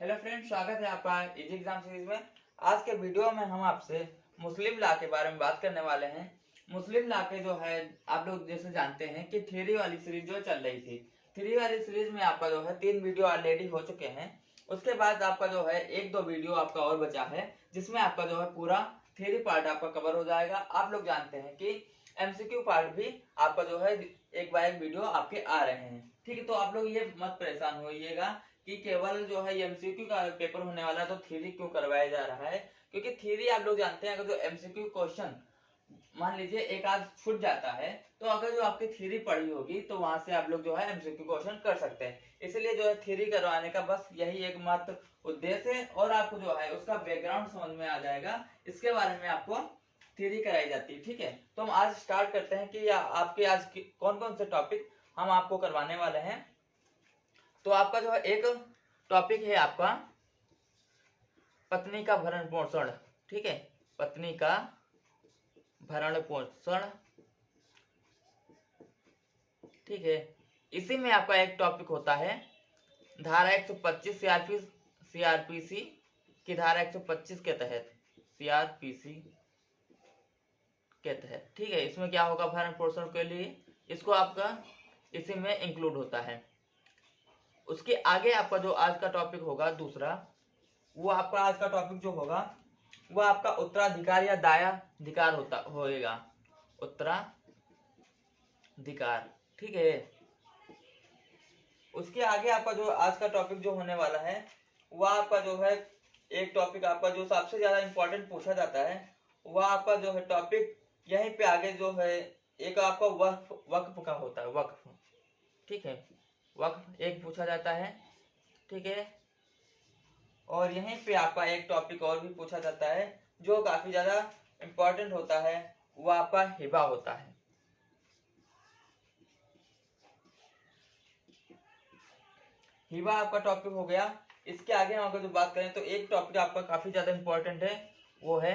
Hello friend, स्वागत है आपका इजी एग्जाम सीरीज में। आज के वीडियो में हम आपसे मुस्लिम लॉ के बारे में बात करने वाले हैं। मुस्लिम लॉ के जो है आप लोग जैसे जानते हैं कि थ्योरी वाली सीरीज जो चल रही थी, थ्योरी वाली सीरीज में आपका जो है 3 वीडियो ऑलरेडी हो चुके हैं। उसके बाद आपका जो है 1-2 वीडियो आपका और बचा है, जिसमें आपका जो है पूरा थ्योरी पार्ट आपका कवर हो जाएगा। आप लोग जानते हैं कि एमसीक्यू पार्ट भी आपका जो है एक बाय एक वीडियो आपके आ रहे हैं। ठीक है, तो आप लोग ये मत परेशान होइएगा कि केवल जो है एमसीक्यू का पेपर होने वाला है तो थ्योरी क्यों करवाया जा रहा है, क्योंकि थ्योरी आप लोग जानते हैं अगर जो एमसीक्यू क्वेश्चन मान लीजिए एक आध छूट जाता है, तो अगर जो आपकी थ्योरी पढ़ी होगी तो वहां से आप लोग जो है एमसीक्यू क्वेश्चन कर सकते हैं। इसलिए जो है थ्योरी करवाने का बस यही एकमात्र उद्देश्य है, और आपको जो है उसका बैकग्राउंड समझ में आ जाएगा, इसके बारे में आपको थ्योरी कराई जाती है। ठीक है, तो हम आज स्टार्ट करते हैं कि आपके आज कौन कौन से टॉपिक हम आपको करवाने वाले हैं। तो आपका जो है एक टॉपिक है आपका पत्नी का भरण पोषण। ठीक है, पत्नी का भरण पोषण। ठीक है, इसी में आपका एक टॉपिक होता है धारा 125 सीआरपीसी की धारा 125 के तहत, सीआरपीसी के तहत। ठीक है, इसमें क्या होगा, भरण पोषण के लिए इसको आपका इसी में इंक्लूड होता है। उसके आगे आपका जो आज का टॉपिक होगा दूसरा, वो आपका आज का टॉपिक जो होगा वो आपका उत्तराधिकार या दायाधिकार होएगा, उत्तराधिकार। ठीक है, उसके आगे आपका जो आज का टॉपिक जो होने वाला है वो आपका जो है एक टॉपिक आपका जो सबसे ज्यादा इंपॉर्टेंट पूछा जाता है, वह आपका जो है टॉपिक यहीं पे आगे जो है एक आपका वक्फ का होता है, वक्फ। ठीक है, वक्फ एक पूछा जाता है। ठीक है, और यहीं पे आपका एक टॉपिक और भी पूछा जाता है जो काफी ज्यादा इंपॉर्टेंट होता है, वो आपका हिबा होता है। हिबा आपका टॉपिक हो गया। इसके आगे हम अगर जो बात करें तो एक टॉपिक आपका काफी ज्यादा इंपॉर्टेंट है, वो है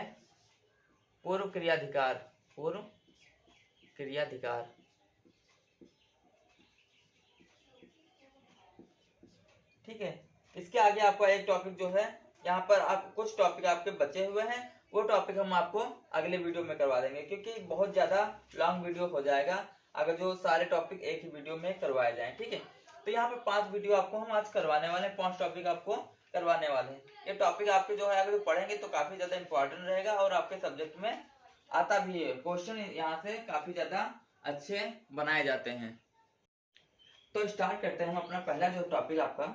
पूर्व क्रियाधिकार। पूर्व क्रियाधिकार। ठीक है, इसके आगे आपका एक टॉपिक जो है, यहाँ पर आप कुछ टॉपिक आपके बचे हुए हैं, वो टॉपिक हम आपको अगले वीडियो में करवा देंगे, क्योंकि बहुत ज्यादा लॉन्ग वीडियो हो जाएगा अगर जो सारे टॉपिक एक ही वीडियो में करवाए जाएं। ठीक है, तो यहाँ पे 5 वीडियो आपको हम आज करवाने वाले हैं, 5 टॉपिक आपको करवाने वाले हैं। ये टॉपिक आपके जो है अगर पढ़ेंगे तो काफी ज्यादा इंपॉर्टेंट रहेगा और आपके सब्जेक्ट में आता भी है। क्वेश्चन यहाँ से काफी ज्यादा अच्छे बनाए जाते हैं। तो स्टार्ट करते हैं हम अपना पहला जो टॉपिक आपका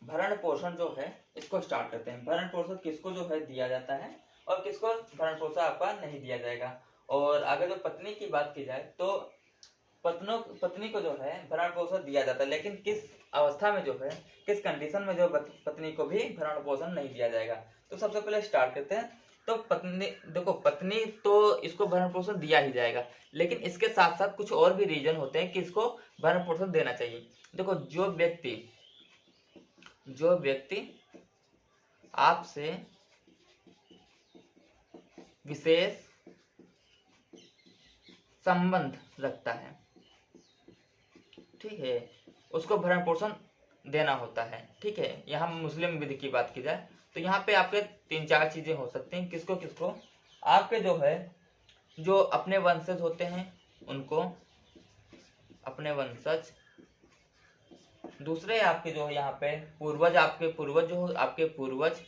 भरण पोषण जो है, इसको स्टार्ट करते हैं। भरण पोषण किसको जो है दिया जाता है और किसको भरण पोषण आपका नहीं दिया जाएगा। और अगर जो पत्नी की बात की जाए तो पत्नी को जो है भरण पोषण दिया जाता है, लेकिन किस अवस्था में जो है, किस कंडीशन में जो पत्नी को भी भरण पोषण नहीं दिया जाएगा। तो सबसे पहले स्टार्ट करते हैं। तो पत्नी, देखो पत्नी तो इसको भरण पोषण दिया ही जाएगा, लेकिन इसके साथ साथ कुछ और भी रीजन होते हैं कि इसको भरण पोषण देना चाहिए। देखो, जो व्यक्ति आपसे विशेष संबंध रखता है, ठीक है, उसको भरण पोषण देना होता है। ठीक है, यहाँ मुस्लिम विधि की बात की जाए तो यहाँ पे आपके 3-4 चीजें हो सकती हैं। किसको किसको, आपके जो है जो अपने वंशज होते हैं उनको, अपने वंशज। दूसरे आपके जो है यहाँ पे पूर्वज, आपके पूर्वज।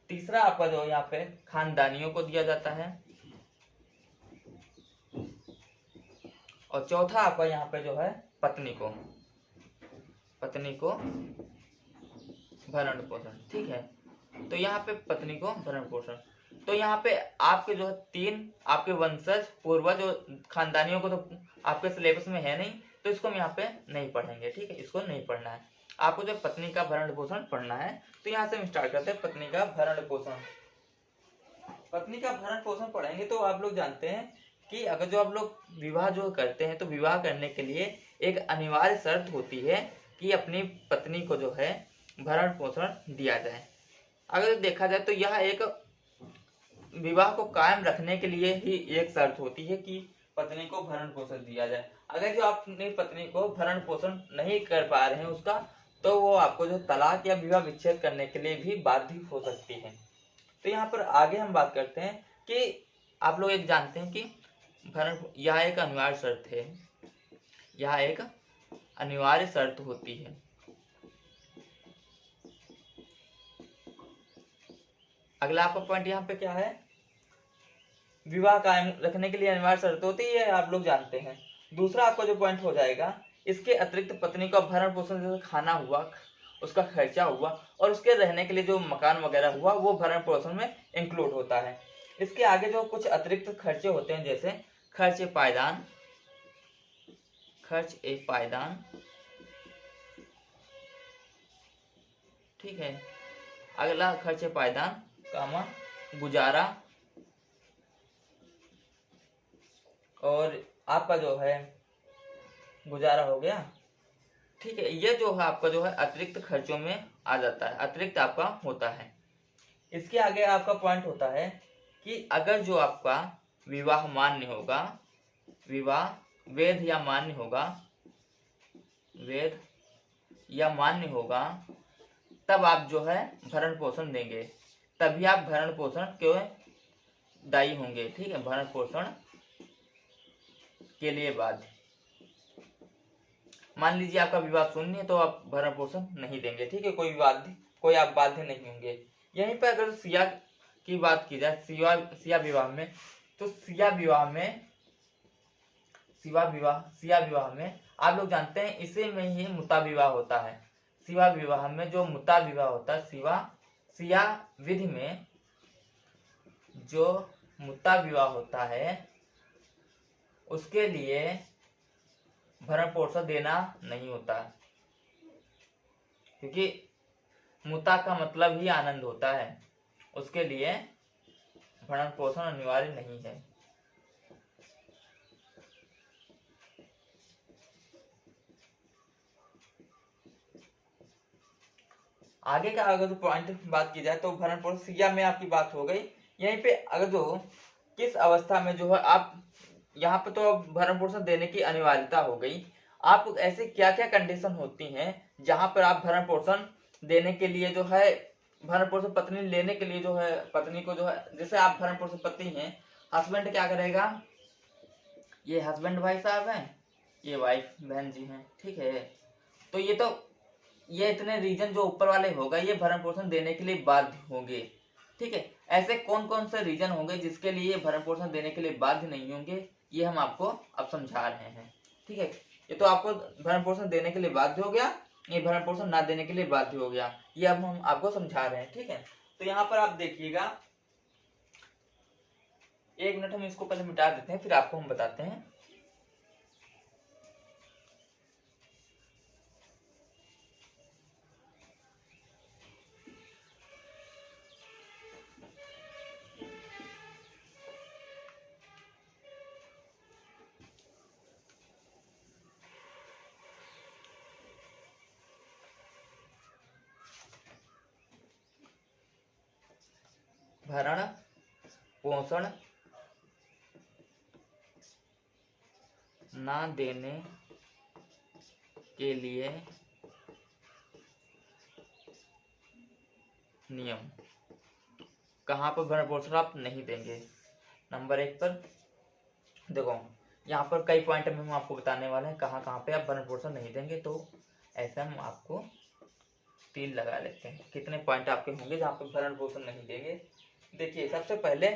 तीसरा आपका जो यहाँ पे खानदानियों को दिया जाता है। और चौथा आपका यहाँ पे जो है पत्नी को भरण पोषण। ठीक है, तो यहाँ पे पत्नी को भरण पोषण। तो यहाँ पे आपके जो है 3 आपके वंशज, पूर्वज और खानदानियों को तो आपके सिलेबस में है नहीं, तो इसको हम यहाँ पे नहीं पढ़ेंगे। ठीक है, इसको नहीं पढ़ना है आपको, जो पत्नी का भरण पोषण पढ़ना है। तो यहाँ से हम स्टार्ट करते हैं पत्नी का भरण पोषण। पत्नी का भरण पोषण पढ़ेंगे तो आप लोग जानते हैं कि अगर जो आप लोग विवाह जो करते हैं तो विवाह करने के लिए एक अनिवार्य शर्त होती है कि अपनी पत्नी को जो है भरण पोषण दिया जाए। अगर देखा जाए तो यह एक विवाह को कायम रखने के लिए ही एक शर्त होती है कि पत्नी को भरण पोषण दिया जाए। अगर जो आप अपनी पत्नी को भरण पोषण नहीं कर पा रहे हैं उसका, तो वो आपको जो तलाक या विवाह विच्छेद करने के लिए भी बाध्य हो सकती है। तो यहाँ पर आगे हम बात करते हैं कि आप लोग एक जानते हैं कि भरण यह एक अनिवार्य शर्त है, यह एक अनिवार्य शर्त होती है। अगला आपका पॉइंट यहाँ पे क्या है, विवाह कायम रखने के लिए अनिवार्य शर्त होती है, आप लोग जानते हैं। दूसरा आपका जो पॉइंट हो जाएगा, इसके अतिरिक्त पत्नी का भरण पोषण जैसे खाना हुआ, उसका खर्चा हुआ और उसके रहने के लिए जो मकान वगैरह हुआ वो भरण पोषण में इंक्लूड होता है। इसके आगे जो कुछ अतिरिक्त खर्चे होते हैं जैसे खर्च पायदान, खर्च एक पायदान, ठीक है। अगला खर्च पायदान कामा गुजारा, और आपका जो है गुजारा हो गया, ठीक है। ये जो है आपका जो है अतिरिक्त खर्चों में आ जाता है, अतिरिक्त आपका होता है। इसके आगे आपका पॉइंट होता है कि अगर जो आपका विवाह मान्य होगा, विवाह वैध या मान्य होगा, वैध या मान्य होगा, तब आप जो है भरण पोषण देंगे, तभी आप भरण पोषण के दायी होंगे, ठीक है। भरण पोषण के लिए बाध्य। मान लीजिए आपका विवाह शून्य है तो आप भरण पोषण नहीं देंगे, ठीक है। कोई आप बाध्य नहीं होंगे। यहीं पे अगर सिया की बात की जाए, सिया विवाह में, तो सिया विवाह में आप लोग जानते हैं इसे में ही मुता विवाह होता है। सिया विवाह में जो मुता विवाह होता है, सिया विधि में जो मुता विवाह होता है उसके लिए भरण पोषण देना नहीं होता, क्योंकि मुता का मतलब ही आनंद होता है, उसके लिए भरण पोषण अनिवार्य नहीं है। आगे का अगर जो पॉइंट बात की जाए तो भरण पोषण सिया में आपकी बात हो गई। यहीं पे अगर जो किस अवस्था में जो है आप यहाँ पे तो भरण पोषण देने की अनिवार्यता हो गई, आप ऐसे क्या क्या कंडीशन होती हैं जहां पर आप भरण पोषण देने के लिए जो है भरण पोषण पत्नी लेने के लिए जो है पत्नी को जो है, जैसे आप भरण पोषण पत्नी हैं, हस्बैंड क्या करेगा, ये हस्बैंड भाई साहब हैं, ये वाइफ बहन जी हैं, ठीक है। तो ये इतने रीजन जो ऊपर वाले होगा ये भरण पोषण देने के लिए बाध्य होंगे, ठीक है। ऐसे कौन कौन से रीजन होंगे जिसके लिए भरण पोषण देने के लिए बाध्य नहीं होंगे, ये हम आपको अब समझा रहे हैं, ठीक है। ये तो आपको भरण पोषण देने के लिए बाध्य हो गया, ये भरण पोषण ना देने के लिए बाध्य हो गया, ये अब हम आपको समझा रहे हैं, ठीक है। तो यहाँ पर आप देखिएगा, एक मिनट हम इसको पहले मिटा देते हैं फिर आपको हम बताते हैं। भरण पोषण ना देने के लिए नियम, कहाँ पर भरण पोषण आप नहीं देंगे। नंबर 1 पर देखो, यहाँ पर कई पॉइंट में हम आपको बताने वाले हैं कहाँ कहाँ पे आप भरण पोषण नहीं देंगे, तो ऐसा हम आपको तीर लगा लेते हैं कितने पॉइंट आपके होंगे जहाँ पे भरण पोषण नहीं देंगे। देखिए, सबसे पहले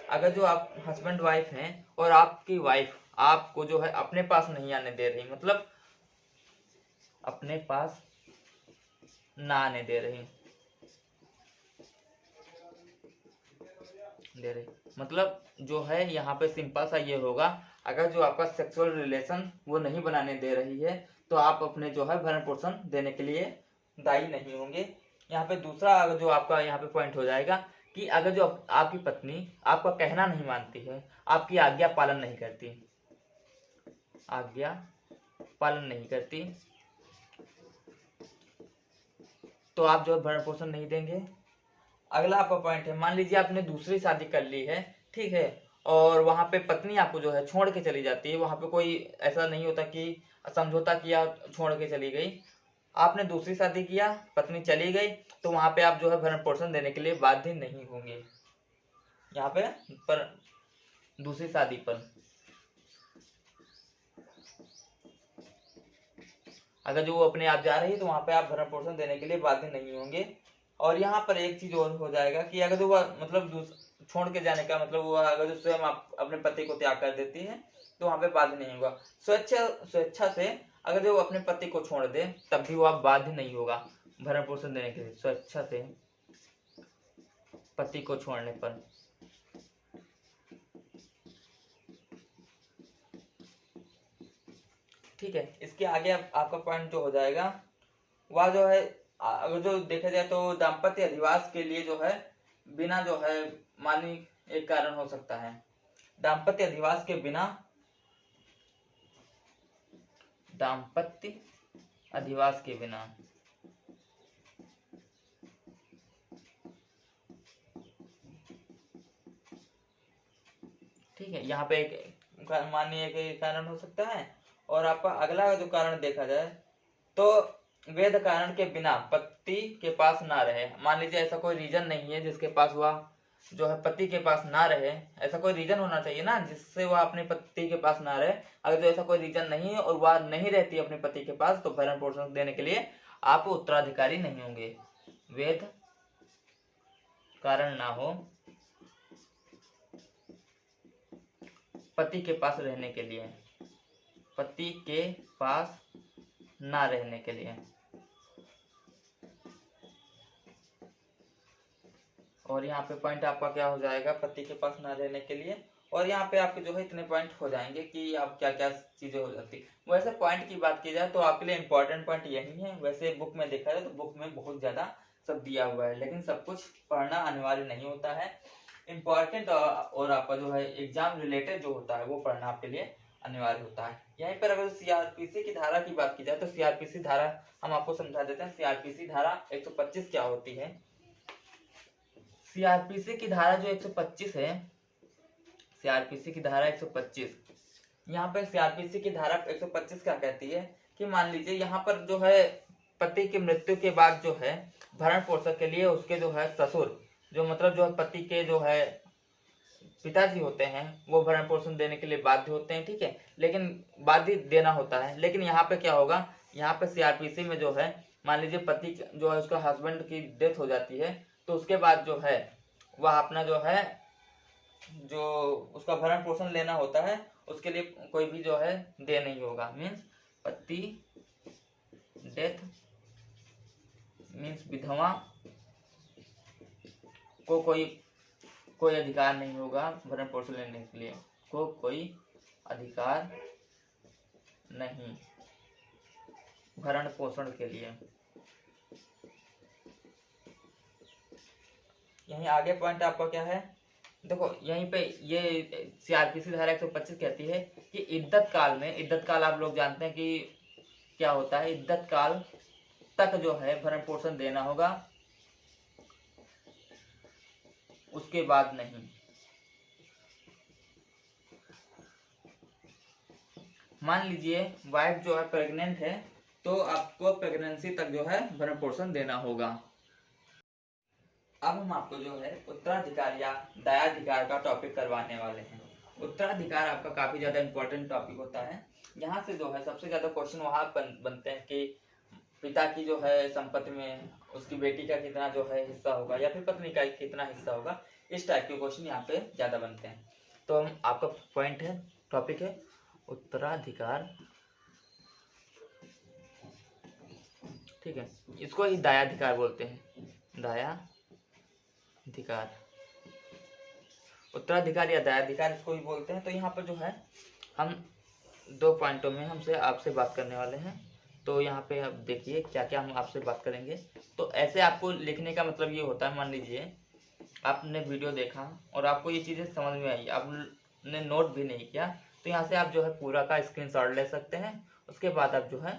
अगर जो आप हस्बैंड वाइफ हैं और आपकी वाइफ आपको जो है अपने पास नहीं आने दे रही, मतलब अपने पास ना आने दे रही, मतलब जो है यहाँ पे सिंपल सा ये होगा, अगर जो आपका सेक्सुअल रिलेशन वो नहीं बनाने दे रही है तो आप अपने जो है भरण पोषण देने के लिए दायी नहीं होंगे। यहाँ पे दूसरा अगर जो आपका यहाँ पे पॉइंट हो जाएगा कि अगर जो आपकी पत्नी आपका कहना नहीं मानती है, आपकी आज्ञा पालन नहीं करती, आज्ञा पालन नहीं करती, तो आप जो है भरण पोषण नहीं देंगे। अगला आपका पॉइंट है, मान लीजिए आपने दूसरी शादी कर ली है, ठीक है, और वहां पे पत्नी आपको जो है छोड़ के चली जाती है, वहां पे कोई ऐसा नहीं होता कि समझौता किया छोड़ के चली गई, आपने दूसरी शादी किया, पत्नी चली गई, तो वहां पे आप जो है भरण पोषण देने के लिए बाध्य नहीं होंगे। यहाँ पे पर दूसरी शादी पर अगर जो वो अपने आप जा रही है तो वहां पे आप भरण पोषण देने के लिए बाध्य नहीं होंगे। और यहाँ पर एक चीज और हो जाएगा कि अगर जो वह मतलब छोड़ के जाने का मतलब वो अगर जो स्वयं अपने पति को त्याग कर देती है तो वहां पे बाध्य नहीं होगा। स्वेच्छा से अगर जो अपने पति को छोड़ दे तब भी वह बाध्य नहीं होगा भरण पोषण देने के लिए, स्वेच्छा से पति को छोड़ने पर। ठीक है, इसके आगे आपका पॉइंट जो हो जाएगा वह जो है अगर जो देखा जाए तो दाम्पत्य अधिवास के लिए जो है बिना जो है मानवीय एक कारण हो सकता है। दाम्पत्य अधिवास के बिना, दाम्पत्य अधिवास के बिना ठीक है, यहाँ पे एक माननीय एक कारण हो सकता है। और आपका अगला जो कारण देखा जाए तो वैध कारण के बिना पति के पास ना रहे। मान लीजिए ऐसा कोई रीजन नहीं है जिसके पास वह जो है पति के पास ना रहे, ऐसा कोई रीजन होना चाहिए ना जिससे वह अपने पति के पास ना रहे। अगर जो ऐसा कोई रीजन नहीं है और वह नहीं रहती अपने पति के पास तो भरण पोषण देने के लिए आप उत्तराधिकारी नहीं होंगे। वैध कारण ना हो पति के पास रहने के लिए, पति के पास ना रहने के लिए। और यहाँ पे पॉइंट आपका क्या हो जाएगा, पति के पास ना रहने के लिए। और यहाँ पे आपके जो है इतने पॉइंट हो जाएंगे कि आप क्या क्या चीजें हो जाती। वैसे पॉइंट की बात की जाए तो आपके लिए इंपॉर्टेंट पॉइंट यही है। वैसे बुक में देखा जाए तो बुक में बहुत ज्यादा सब दिया हुआ है, लेकिन सब कुछ पढ़ना अनिवार्य नहीं होता है। इंपॉर्टेंट और आपका जो है एग्जाम रिलेटेड जो होता है वो पढ़ना आपके लिए अनिवार्य होता है। यहीं पर अगर सीआरपीसी की धारा की बात की जाए तो सीआरपीसी धारा हम आपको समझा देते हैं। सीआरपीसी धारा 125 क्या होती है। सीआरपीसी की धारा जो 125 है, सीआरपीसी की धारा 125, यहाँ पर सीआरपीसी की धारा 125 क्या कहती है कि मान लीजिए यहाँ पर जो है पति की मृत्यु के बाद जो है भरण पोषण के लिए उसके जो है ससुर, जो मतलब जो है पति के जो है पिताजी होते हैं, वो भरण पोषण देने के लिए बाध्य होते हैं। ठीक है, लेकिन बाध्य देना होता है। लेकिन यहाँ पे क्या होगा, यहाँ पे सीआरपीसी में जो है मान लीजिए पति जो है उसका हस्बैंड की डेथ हो जाती है तो उसके बाद जो है वह अपना जो है जो उसका भरण पोषण लेना होता है उसके लिए कोई भी जो है दे नहीं होगा। मीन्स पति डेथ मीन्स विधवा को कोई अधिकार नहीं होगा भरण पोषण लेने के लिए, कोई अधिकार नहीं भरण पोषण के लिए। यहीं आगे पॉइंट आपका क्या है, देखो यहीं पे ये सीआरपीसी धारा 125 कहती है कि इद्दत काल में, इद्दत काल आप लोग जानते हैं कि क्या होता है, इद्दत काल तक जो है भरण पोषण देना होगा, उसके बाद नहीं। मान लीजिए वाइफ जो है प्रेग्नेंट है तो आपको प्रेगनेंसी तक जो है भरण पोषण देना होगा। अब हम आपको जो है उत्तराधिकार या दायाधिकार का टॉपिक करवाने वाले हैं। उत्तराधिकार आपका काफी ज्यादा इंपॉर्टेंट टॉपिक होता है। यहाँ से जो है सबसे ज्यादा क्वेश्चन वहां बनते हैं कि पिता की जो है संपत्ति में उसकी बेटी का कितना जो है हिस्सा होगा या फिर पत्नी का कितना हिस्सा होगा। इस टाइप के क्वेश्चन यहाँ पे ज्यादा बनते हैं। तो हम आपका पॉइंट है, टॉपिक है उत्तराधिकार। ठीक है, इसको ही दायाधिकार बोलते हैं, दायाधिकार, उत्तराधिकार या दायाधिकार इसको ही बोलते हैं। तो यहाँ पर जो है हम 2 पॉइंटों में हमसे आपसे बात करने वाले हैं। तो यहाँ पे आप देखिए क्या क्या हम आपसे बात करेंगे। तो ऐसे आपको लिखने का मतलब ये होता है, मान लीजिए आपने वीडियो देखा और आपको ये चीजें समझ में आई, आपने नोट भी नहीं किया, तो यहाँ से आप जो है पूरा का स्क्रीनशॉट ले सकते हैं। उसके बाद आप जो है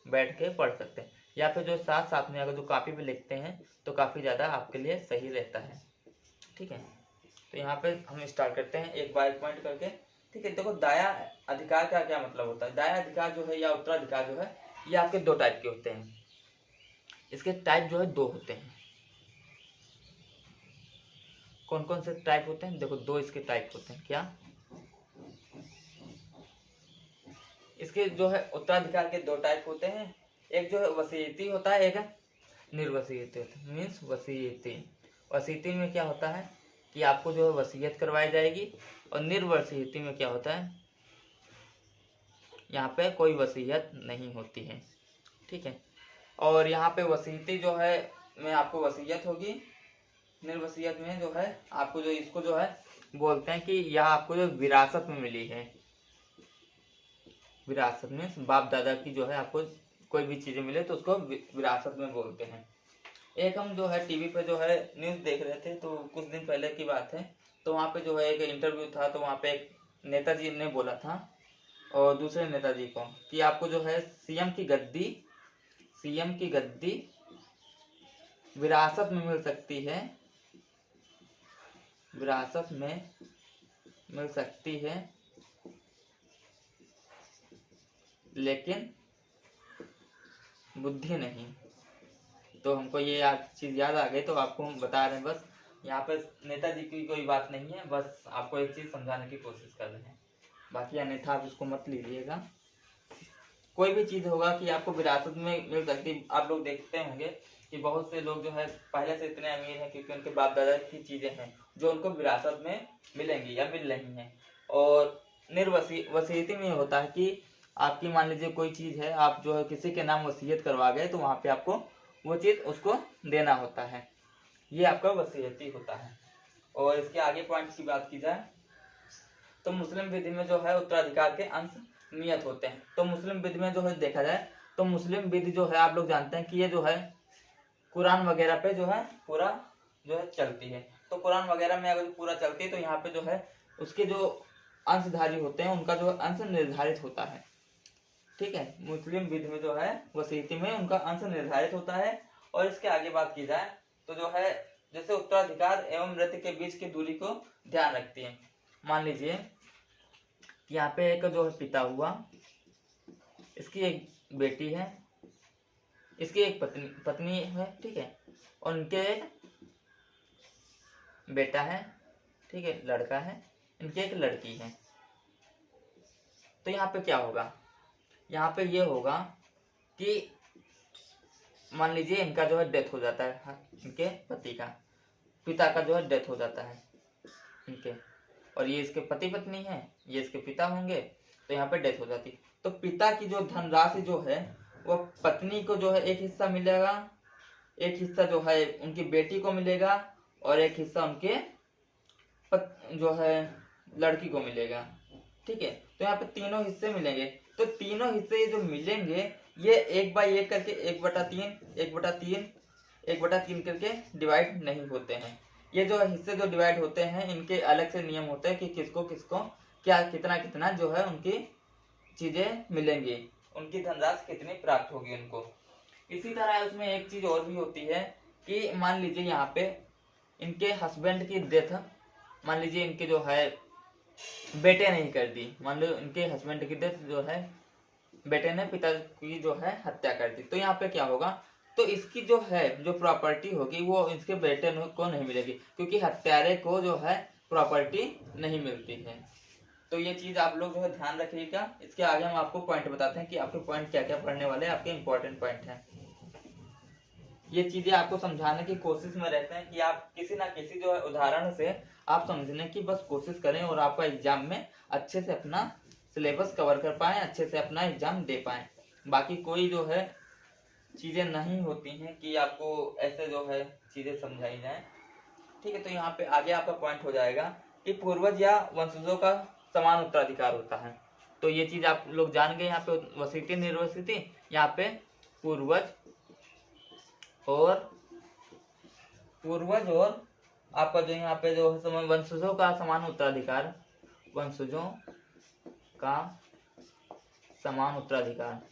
बैठ के पढ़ सकते हैं, या फिर जो साथ साथ में अगर जो कॉपी पे लिखते हैं तो काफी ज्यादा आपके लिए सही रहता है। ठीक है, तो यहाँ पे हम स्टार्ट करते हैं एक बार पॉइंट करके। ठीक है, देखो दाया अधिकार का क्या मतलब होता है। दाया अधिकार जो है या उत्तराधिकार जो है ये आपके दो टाइप के होते हैं। इसके टाइप जो है दो होते हैं। कौन कौन से टाइप होते हैं? देखो दो इसके टाइप होते हैं। क्या? इसके जो है उत्तराधिकार के दो टाइप होते हैं। एक जो है वसीयती होता है, एक निर्वसीयती होता है। मीन्स वसीयती, वसीयती में क्या होता है कि आपको जो है वसीयत करवाई जाएगी, और निर्वसीयती में क्या होता है, यहाँ पे कोई वसीयत नहीं होती है। ठीक है। और यहाँ पे वसीयती जो है में आपको वसीयत होगी, निर्वसीयत में जो है आपको जो इसको जो है बोलते हैं कि यह आपको जो विरासत में मिली है। विरासत में बाप दादा की जो है आपको कोई भी चीजें मिले तो उसको विरासत में बोलते हैं। एक हम जो है टीवी पे जो है न्यूज देख रहे थे, तो कुछ दिन पहले की बात है, तो वहाँ पे जो है एक इंटरव्यू था, तो वहाँ पे एक नेताजी ने बोला था और दूसरे नेताजी को कि आपको जो है सीएम की गद्दी विरासत में मिल सकती है, विरासत में मिल सकती है, लेकिन बुद्धि नहीं। तो हमको ये चीज याद आ गई, तो आपको हम बता रहे हैं। बस यहाँ पे नेताजी की कोई बात नहीं है, बस आपको एक चीज समझाने की कोशिश कर रहे हैं, बाकी अन्यथा आप उसको मत लीजिएगा। कोई भी चीज होगा कि आपको विरासत में मिल सकती। आप लोग देखते होंगे कि बहुत से लोग जो है पहले से इतने अमीर हैं क्योंकि उनके बाप दादा की चीजें हैं जो उनको विरासत में मिलेंगी या मिल रही हैं। और वसीयती में होता है कि आपकी मान लीजिए कोई चीज है, आप जो है किसी के नाम वसीयत करवा गए, तो वहां पे आपको वो चीज उसको देना होता है। ये आपका वसीयती होता है। और इसके आगे पॉइंट की बात की जाए तो मुस्लिम विधि में जो है उत्तराधिकार के अंश नियत होते हैं। तो मुस्लिम विधि में जो है देखा जाए तो मुस्लिम विधि जो है आप लोग जानते हैं कि ये जो है कुरान वगैरह पे जो है पूरा जो है चलती है। तो कुरान वगैरह में अगर पूरा चलती है तो यहाँ पे जो है उसके जो अंशधारी होते हैं उनका जो अंश निर्धारित होता है। ठीक है। मुस्लिम विधि में जो है वसीयती में उनका अंश निर्धारित होता है। और इसके आगे बात की जाए तो जो है जैसे उत्तराधिकार एवं मृत्यु के बीच की दूरी को ध्यान रखती है। मान लीजिए यहाँ पे एक जो है पिता हुआ, इसकी एक बेटी है, इसकी एक पत्नी है। ठीक है। और उनके एक बेटा है, ठीक है, लड़का है, इनकी एक लड़की है। तो यहाँ पे क्या होगा, यहाँ पे ये होगा कि मान लीजिए इनका जो है डेथ हो जाता है, इनके पति का, पिता का जो है डेथ हो जाता है इनके, और ये इसके पति पत्नी है, ये इसके पिता होंगे, तो यहाँ पे डेथ हो जाती। तो पिता की जो धनराशि जो है वो पत्नी को जो है एक हिस्सा मिलेगा, एक हिस्सा जो है उनकी बेटी को मिलेगा, और एक हिस्सा उनके जो है लड़की को मिलेगा। ठीक है। तो यहाँ पे तीनों हिस्से मिलेंगे। तो तीनों हिस्से जो मिलेंगे ये 1/1 करके 1/3 1/3 1/3 करके डिवाइड नहीं होते हैं। ये जो हिस्से जो डिवाइड होते हैं इनके अलग से नियम होते हैं कि किसको किसको क्या कितना कितना जो है उनकी चीजें मिलेंगी, उनकी धनराशि कितनी प्राप्त होगी उनको। इसी तरह उसमें एक चीज और भी होती है कि मान लीजिए यहाँ पे इनके हस्बैंड की डेथ, मान लीजिए इनके जो है बेटे नहीं कर दी, मान लो इनके हस्बैंड की डेथ जो है बेटे ने पिता की जो है हत्या कर दी, तो यहाँ पे क्या होगा, तो इसकी जो है जो प्रॉपर्टी होगी वो इसके बेटे को नहीं मिलेगी, क्योंकि हत्यारे को जो है प्रॉपर्टी नहीं मिलती है। तो ये चीज आप लोग जो है ध्यान रखिएगा। इसके आगे हम आपको पॉइंट बताते हैं कि आपके पॉइंट क्या क्या पढ़ने वाले हैं, आपके इंपॉर्टेंट पॉइंट हैं। ये चीजें आपको समझाने की कोशिश में रहते हैं कि आप किसी ना किसी जो है उदाहरण से आप समझने की बस कोशिश करें और आपका एग्जाम में अच्छे से अपना सिलेबस कवर कर पाए, अच्छे से अपना एग्जाम दे पाए। बाकी कोई जो है चीजें नहीं होती हैं कि आपको ऐसे जो है चीजें समझाई जाए। ठीक है। तो यहाँ पे आगे आपका पॉइंट हो जाएगा कि पूर्वज या वंशजों का समान उत्तराधिकार होता है। तो ये चीज आप लोग जान गए। यहाँ पे वसीयती निर्वसीयती, यहाँ पे पूर्वज और आपका जो यहाँ पे जो है वंशजों का समान उत्तराधिकार, वंशजों का समान उत्तराधिकार।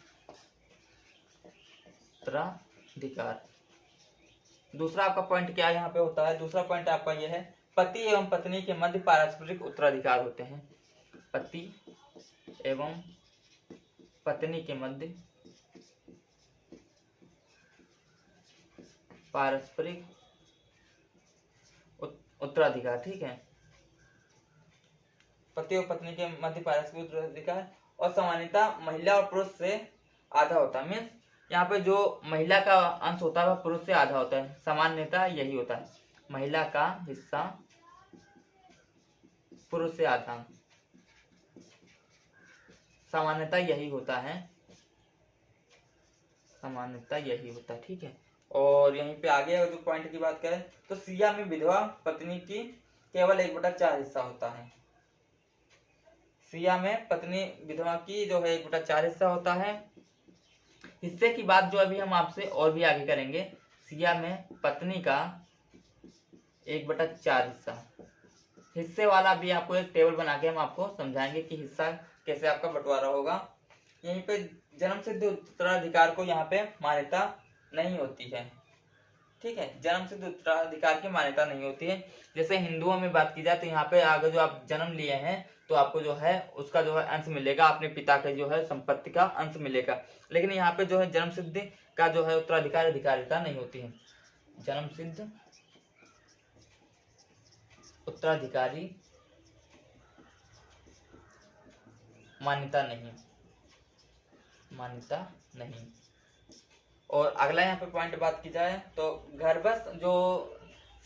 दूसरा आपका पॉइंट क्या यहाँ पे होता है, दूसरा पॉइंट आपका ये है पति एवं पत्नी के मध्य पारस्परिक उत्तराधिकार होते हैं। पति एवं पत्नी के मध्य पारस्परिक उत्तराधिकार, ठीक है, पति और पत्नी के मध्य पारस्परिक उत्तराधिकार। और सामान्यतः महिला और पुरुष से आधा होता है, मीन्स यहाँ पे जो महिला का अंश होता है वह पुरुष से आधा होता है, सामान्यतः यही होता है, महिला का हिस्सा पुरुष से आधा, सामान्यतः यही होता है, सामान्यतः यही होता है, ठीक है। और यहीं पे आगे अगर जो पॉइंट की बात करें तो सिया में विधवा पत्नी की केवल 1/4 हिस्सा होता है। सिया में पत्नी विधवा की जो है 1/4 हिस्सा होता है। हिस्से की बात जो अभी हम आपसे और भी आगे करेंगे। सिया में पत्नी का 1/4 हिस्सा, हिस्से वाला भी आपको एक टेबल बना के हम आपको समझाएंगे कि हिस्सा कैसे आपका बंटवारा होगा। यहीं पे जन्म सिद्ध उत्तराधिकार को यहाँ पे मान्यता नहीं होती है, ठीक है, जन्म सिद्ध उत्तराधिकार की मान्यता नहीं होती है। जैसे हिंदुओं में बात की जाए तो यहाँ पे आगे जो आप जन्म लिए हैं तो आपको जो है उसका जो है अंश मिलेगा, अपने पिता के जो है संपत्ति का अंश मिलेगा। लेकिन यहाँ पे जो है जन्म सिद्ध का जो है उत्तराधिकार अधिकारिता नहीं होती है, जन्म सिद्ध उत्तराधिकारी मान्यता नहीं, मान्यता नहीं। और अगला यहाँ पे पॉइंट बात की जाए तो गर्भस्थ जो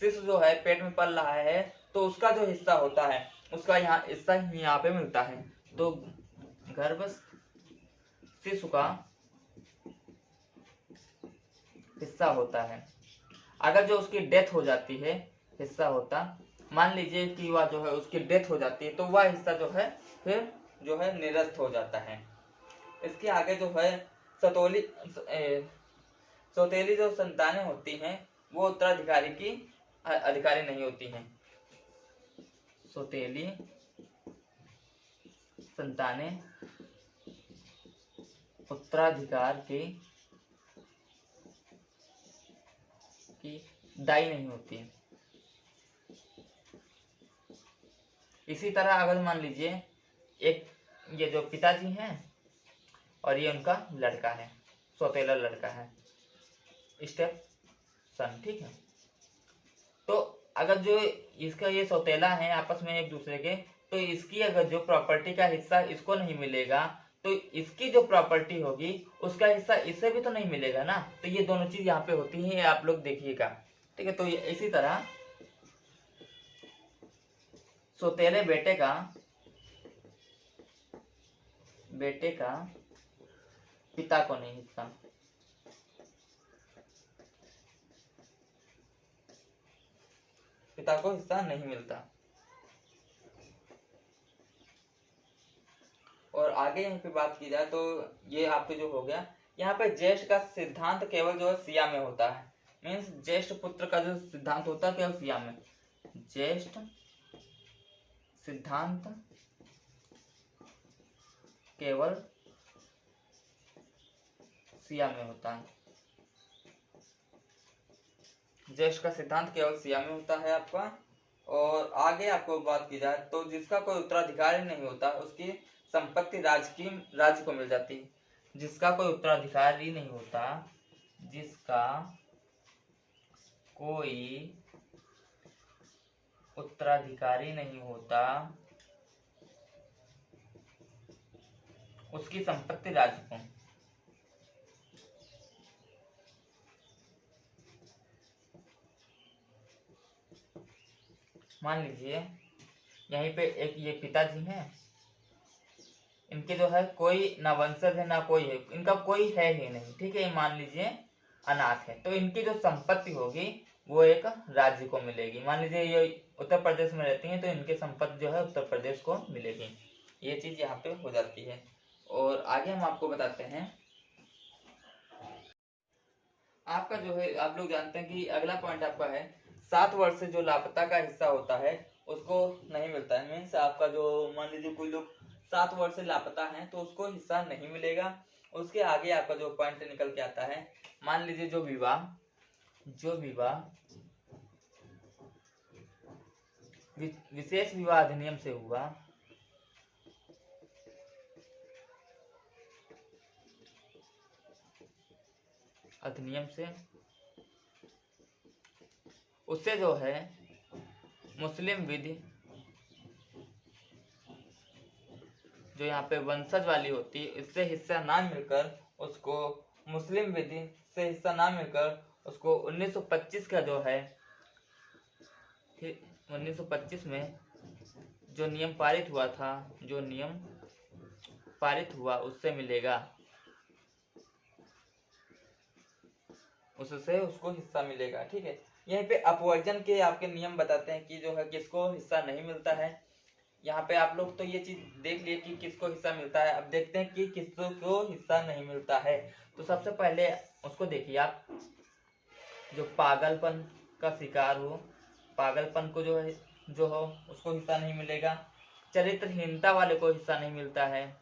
शिशु जो है पेट में पल रहा है तो उसका जो हिस्सा होता है उसका यहाँ हिस्सा यहाँ पे मिलता है। तो गर्भस्थ शिशु का हिस्सा होता है। अगर जो उसकी डेथ हो जाती है, हिस्सा होता, मान लीजिए कि वह जो है उसकी डेथ हो जाती है तो वह हिस्सा जो है फिर जो है निरस्त हो जाता है। इसके आगे जो है सौतेली जो संतानें होती हैं वो उत्तराधिकारी की अधिकारी नहीं होती हैं। सौतेली संतानें उत्तराधिकार की दायी नहीं होती है। इसी तरह अगर मान लीजिए एक ये जो पिताजी हैं और ये उनका लड़का है, सौतेला लड़का है, स्टेप सन, ठीक है। तो अगर जो इसका ये सौतेला है आपस में एक दूसरे के, तो इसकी अगर जो प्रॉपर्टी का हिस्सा इसको नहीं मिलेगा तो इसकी जो प्रॉपर्टी होगी उसका हिस्सा इससे भी तो नहीं मिलेगा ना। तो ये दोनों चीज यहाँ पे होती है, आप लोग देखिएगा, ठीक है। तो इसी तरह सौतेले बेटे का पिता को नहीं हिस्सा, पिता को हिस्सा नहीं मिलता। और आगे यहाँ पे बात की जाए तो ये आपके जो हो गया, यहाँ पे ज्येष्ठ का सिद्धांत केवल जो है सिया में होता है, मीन्स ज्येष्ठ पुत्र का जो सिद्धांत होता है केवल सिया में, ज्येष्ठ सिद्धांत केवल सिया में होता है। ज्येष्ठ का सिद्धांत केवल सिया में होता है आपका। और आगे आपको बात की जाए तो जिसका कोई उत्तराधिकारी नहीं होता उसकी संपत्ति राज्य को मिल जाती है। जिसका कोई उत्तराधिकारी नहीं होता, जिसका कोई उत्तराधिकारी नहीं होता उसकी संपत्ति राज्य को, मान लीजिए यहीं पे एक ये पिताजी हैं, इनके जो है कोई ना वंशज है ना कोई है, इनका कोई है ही नहीं, ठीक है, मान लीजिए अनाथ है, तो इनकी जो संपत्ति होगी वो एक राज्य को मिलेगी। मान लीजिए ये उत्तर प्रदेश में रहती हैं तो इनकी संपत्ति जो है उत्तर प्रदेश को मिलेगी। ये चीज यहाँ पे हो जाती है। और आगे हम आपको बताते हैं, आपका जो है आप लोग जानते हैं कि अगला पॉइंट आपका है 7 वर्ष से जो लापता का हिस्सा होता है उसको नहीं मिलता है। मीन्स आपका जो मान लीजिए कोई लोग 7 वर्ष से लापता है तो उसको हिस्सा नहीं मिलेगा। उसके आगे आपका जो पॉइंट निकल के आता है, मान लीजिए जो विवाह विशेष विवाह अधिनियम से हुआ, अधिनियम से उससे जो है मुस्लिम विधि जो यहाँ पे वंशज वाली होती है इससे हिस्सा ना मिलकर उसको मुस्लिम विधि से हिस्सा ना मिलकर उसको 1925 का जो है 1925 में जो नियम पारित हुआ था, जो नियम पारित हुआ उससे मिलेगा, उससे उसको हिस्सा मिलेगा। ठीक है, यहीं पे अपवर्जन के आपके नियम बताते हैं कि जो है किसको हिस्सा नहीं मिलता है। यहाँ पे आप लोग तो ये चीज देख लिए कि किसको हिस्सा मिलता है, अब देखते हैं कि किसको हिस्सा नहीं मिलता है। तो सबसे पहले उसको देखिए आप, जो पागलपन का शिकार हो, पागलपन को जो हो उसको हिस्सा नहीं मिलेगा। चरित्रहीनता वाले को हिस्सा नहीं मिलता है,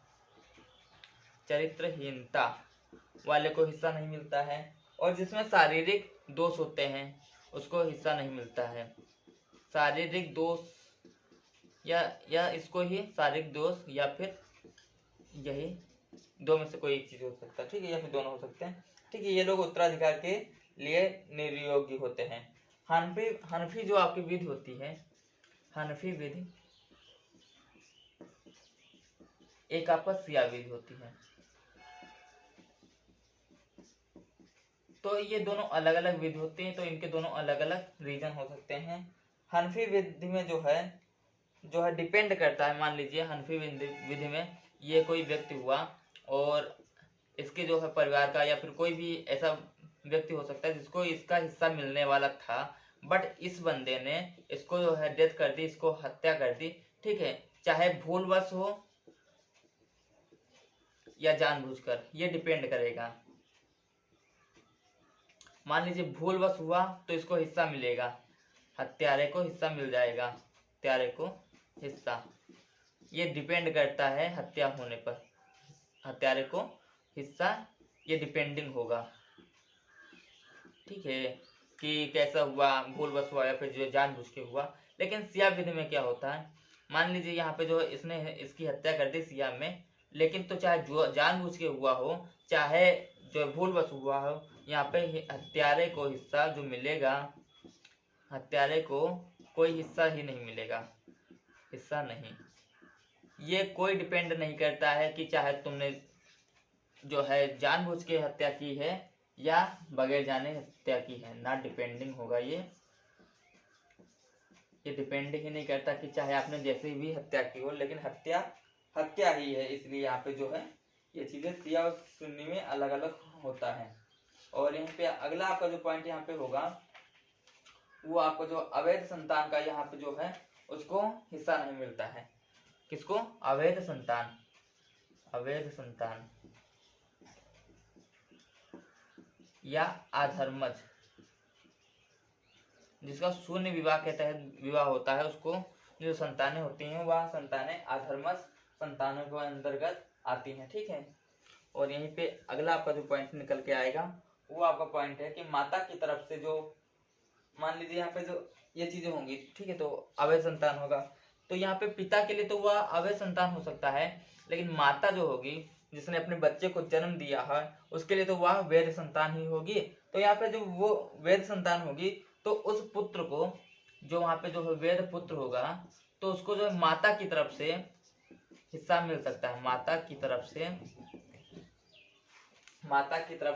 चरित्रहीनता वाले को हिस्सा नहीं मिलता है। और जिसमें शारीरिक दोष होते हैं उसको हिस्सा नहीं मिलता है। शारीरिक दोष या इसको ही शारीरिक दोष या फिर यही दो में से कोई एक चीज हो सकता है। ठीक है, या फिर दोनों हो सकते हैं। ठीक है, ये लोग उत्तराधिकार के लिए निर्योग्य होते हैं। हनफी जो आपकी विधि होती है, हनफी विधि एक आपका शिया विधि होती है। तो ये दोनों अलग अलग विधि होती हैं, तो इनके दोनों अलग अलग रीजन हो सकते हैं। हनफी विधि में जो है डिपेंड करता है। मान लीजिए हनफी विधि में ये कोई व्यक्ति हुआ और इसके जो है परिवार का या फिर कोई भी ऐसा व्यक्ति हो सकता है जिसको इसका हिस्सा मिलने वाला था, बट इस बंदे ने इसको जो है डेथ कर दी, इसको हत्या कर दी। ठीक है, चाहे भूलवश हो या जानबूझकर, ये डिपेंड करेगा। मान लीजिए भूलवश हुआ तो इसको हिस्सा मिलेगा, हत्यारे को हिस्सा मिल जाएगा, हत्यारे को हिस्सा। ये डिपेंड करता है हत्या होने पर, हत्यारे को हिस्सा ये डिपेंडिंग होगा। ठीक है, कि कैसा हुआ, भूलवश हुआ या फिर जो जानबूझ के हुआ। लेकिन शिया विधि में क्या होता है, मान लीजिए यहाँ पे जो इसने इसकी हत्या कर दी शिया में, लेकिन तो चाहे जो जानबूझ के हुआ हो चाहे जो भूलवश हुआ हो, यहाँ पे हत्यारे को हिस्सा जो मिलेगा, हत्यारे को कोई हिस्सा ही नहीं मिलेगा, हिस्सा नहीं। ये कोई डिपेंड नहीं करता है कि चाहे तुमने जो है जानबूझ के हत्या की है या बगैर जाने हत्या की है, ना डिपेंडिंग होगा। ये डिपेंड ही नहीं करता कि चाहे आपने जैसे भी हत्या की हो, लेकिन हत्या ही है। इसलिए यहाँ पे जो है ये चीजें शिया और सुन्नी में अलग अलग होता है। और यहाँ पे अगला आपका जो पॉइंट यहाँ पे होगा वो आपका जो अवैध संतान का यहाँ पे जो है उसको हिस्सा नहीं मिलता है। किसको? अवैध संतान, अवैध संतान या अधर्मज, जिसका शून्य विवाह के तहत विवाह होता है, उसको जो संतानें होती हैं वह संतानें अधर्मज संतानों के अंतर्गत आती हैं। ठीक है, और यहीं पे अगला आपका जो पॉइंट निकल के आएगा वो आपका पॉइंट है कि माता की तरफ से जो, मान लीजिए यहाँ पे जो ये चीजें होंगी, ठीक है, तो अवैध संतान होगा। तो यहाँ पे पिता के लिए तो वह अवैध संतान हो सकता है, लेकिन माता जो होगी जिसने अपने बच्चे को जन्म दिया है उसके लिए तो वह वैध संतान ही होगी। तो यहाँ पे जो वो वैध संतान होगी तो उस पुत्र को, जो वहां पे जो वैध पुत्र होगा, तो उसको जो है माता की तरफ से हिस्सा मिल सकता है। माता की तरफ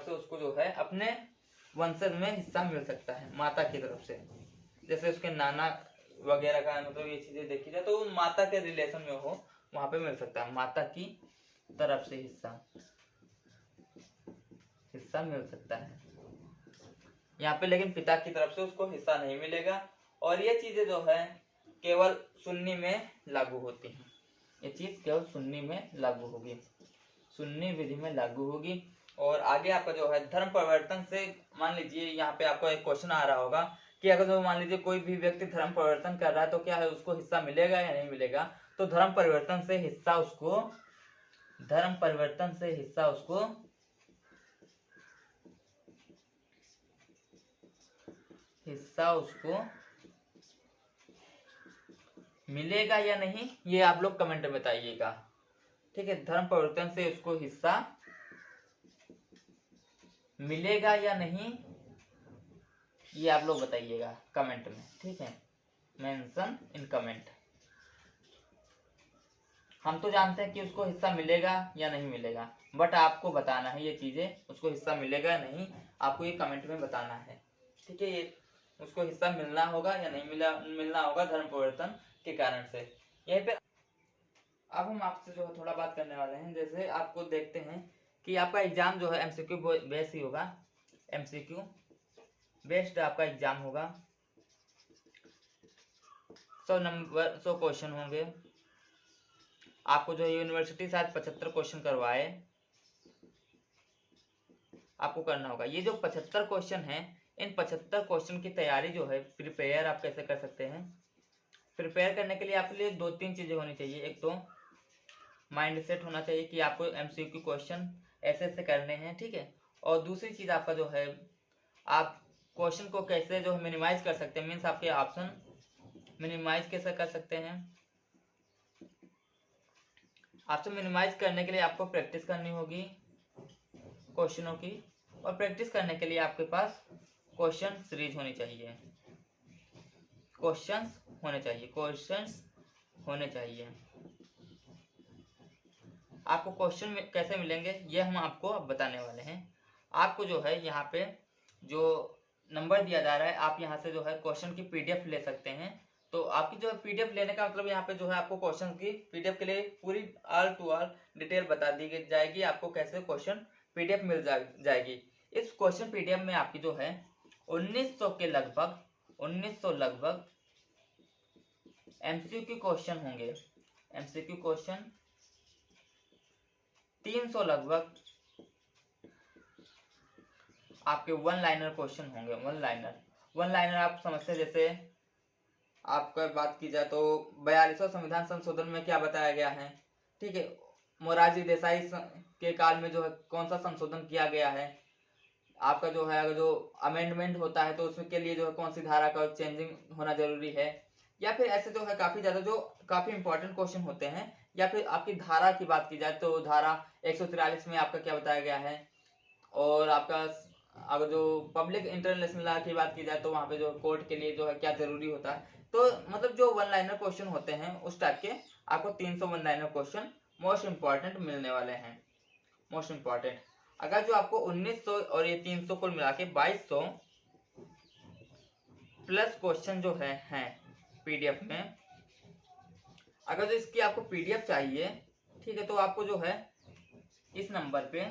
से उसको जो है अपने वंशज में हिस्सा मिल सकता है माता की तरफ से। जैसे उसके नाना वगैरह का मतलब ये चीजें देखी जाए तो माता के रिलेशन में हो वहां पे मिल सकता है, माता की तरफ से हिस्सा मिल सकता है यहाँ पे। लेकिन पिता की तरफ से उसको हिस्सा नहीं मिलेगा। और ये चीजें जो है केवल सुन्नी में लागू होती हैं, ये चीज केवल सुन्नी में लागू होगी, सुन्नी विधि में लागू होगी। और आगे आपका जो है धर्म परिवर्तन से, मान लीजिए यहाँ पे आपको एक क्वेश्चन आ रहा होगा कि अगर जो मान लीजिए कोई भी व्यक्ति धर्म परिवर्तन कर रहा है तो क्या है उसको हिस्सा मिलेगा या नहीं मिलेगा। तो धर्म परिवर्तन से हिस्सा उसको मिलेगा या नहीं, ये आप लोग कमेंट में बताइएगा। ठीक है, धर्म परिवर्तन से उसको हिस्सा मिलेगा या नहीं ये आप लोग बताइएगा कमेंट में, ठीक है, मेंशन इन कमेंट। हम तो जानते हैं कि उसको हिस्सा मिलेगा या नहीं मिलेगा, बट आपको बताना है ये चीजें, उसको हिस्सा मिलेगा या नहीं, आपको ये कमेंट में बताना है, ठीक है। ये उसको हिस्सा मिलना होगा या नहीं मिलना होगा धर्म परिवर्तन के कारण से। यहीं पे अब हम आपसे जो है थोड़ा बात करने वाले हैं। जैसे आपको देखते हैं कि आपका एग्जाम जो है एमसीक्यू बेस ही होगा, एमसीक्यू बेस्ड आपका एग्जाम होगा। 100 क्वेश्चन होंगे। आपको जो यूनिवर्सिटी शायद 75 क्वेश्चन करवाए, आपको करना होगा। ये जो 75 क्वेश्चन है, इन 75 क्वेश्चन की तैयारी जो है, प्रिपेयर आप कैसे कर सकते हैं। प्रिपेयर करने के लिए आपके लिए 2-3 चीजें होनी चाहिए। एक तो माइंड सेट होना चाहिए कि आपको एमसीक्यू क्वेश्चन ऐसे ऐसे करने हैं, ठीक है। और दूसरी चीज आपका जो है, आप क्वेश्चन को कैसे जो है मिनिमाइज कर सकते हैं, मीन्स आपके ऑप्शन मिनिमाइज कैसे कर सकते हैं। ऑप्शन मिनिमाइज करने के लिए आपको प्रैक्टिस करनी होगी क्वेश्चनों की, और प्रैक्टिस करने के लिए आपके पास क्वेश्चन सीरीज होनी चाहिए, क्वेश्चंस होने चाहिए। आपको क्वेश्चन कैसे मिलेंगे ये हम आपको अब बताने वाले हैं। आपको जो है यहाँ पे जो नंबर दिया जा रहा है, आप यहाँ से जो है क्वेश्चन की पीडीएफ ले सकते हैं। तो आपकी जो है पीडीएफ लेने का मतलब, यहाँ पे जो है आपको क्वेश्चन की पीडीएफ के लिए पूरी ऑल टू ऑल डिटेल बता दी जाएगी, आपको कैसे क्वेश्चन पीडीएफ मिल जाएगी। इस क्वेश्चन पीडीएफ में आपकी जो है 1900 लगभग एमसीक्यू क्वेश्चन होंगे। एमसीक्यू क्वेश्चन 300 लगभग आपके वन लाइनर क्वेश्चन होंगे। वन लाइनर आप समझते हैं, जैसे आपका बात की जाए तो 42वां संविधान संशोधन में क्या बताया गया है, ठीक है। मोरारजी देसाई के काल में जो है कौन सा संशोधन किया गया है, आपका जो है अगर जो अमेंडमेंट होता है तो उसके लिए जो है कौन सी धारा का चेंजिंग होना जरूरी है, या फिर ऐसे जो है काफी ज्यादा जो काफी इंपॉर्टेंट क्वेश्चन होते हैं। या फिर आपकी धारा की बात की जाए तो धारा 143 में आपका क्या बताया गया है। और आपका अगर जो पब्लिक इंटरनेशनल लॉ की बात की जाए तो वहां पे जो कोर्ट के लिए जो है क्या जरूरी होता है। तो मतलब जो वन लाइनर क्वेश्चन होते हैं उस टाइप के आपको 300 one liner question most important मिलने वाले हैं, मोस्ट इंपॉर्टेंट। अगर जो आपको 1900 और ये 300 कुल मिला के 2200 प्लस क्वेश्चन जो है पीडीएफ में, अगर जो इसकी आपको पीडीएफ चाहिए, ठीक है, तो आपको जो है इस नंबर पे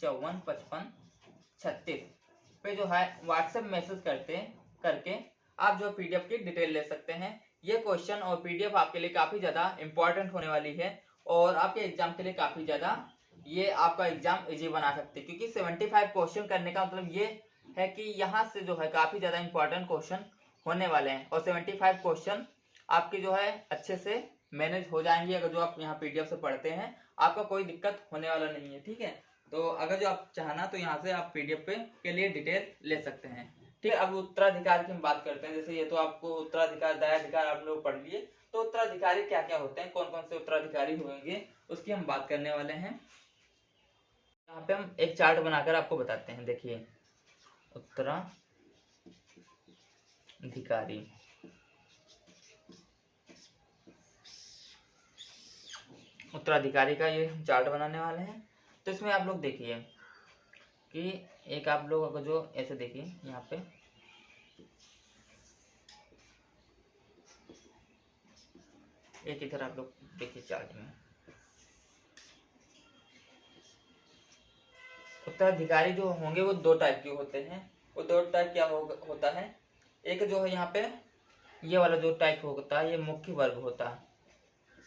545536 पे जो है व्हाट्सएप मैसेज करके आप जो पीडीएफ की डिटेल ले सकते हैं। ये क्वेश्चन और पीडीएफ आपके लिए काफी ज्यादा इंपॉर्टेंट होने वाली है, और आपके एग्जाम के लिए काफी ज्यादा ये आपका एग्जाम इजी बना सकते हैं। क्योंकि 75 क्वेश्चन करने का मतलब ये है कि यहाँ से जो है काफी ज्यादा इंपॉर्टेंट क्वेश्चन होने वाले हैं, और 75 क्वेश्चन आपके जो है अच्छे से मैनेज हो जाएंगे। अगर जो आप यहाँ पीडीएफ से पढ़ते हैं, आपका कोई दिक्कत होने वाला नहीं है, ठीक है। तो अगर जो आप चाहना तो यहाँ से आप पीडीएफ के लिए डिटेल ले सकते हैं, ठीक है। अब उत्तराधिकार की हम बात करते हैं। जैसे ये तो आपको उत्तराधिकार दयाधिकार आप लोग पढ़ लिए, तो उत्तराधिकारी क्या क्या होते हैं, कौन कौन से उत्तराधिकारी होंगे, उसकी हम बात करने वाले हैं। यहाँ पे हम एक चार्ट बनाकर आपको बताते हैं। देखिए, उत्तराधिकारी, उत्तराधिकारी का ये चार्ट बनाने वाले हैं। तो इसमें आप लोग देखिए कि एक आप लोग अगर जो ऐसे देखिए, यहाँ पे एक इधर आप लोग देखिए चार्ट में, उत्तराधिकारी जो होंगे वो 2 टाइप के होते हैं। वो 2 टाइप क्या होता है, एक जो है यहाँ पे ये वाला जो टाइप होता है, ये मुख्य वर्ग होता है,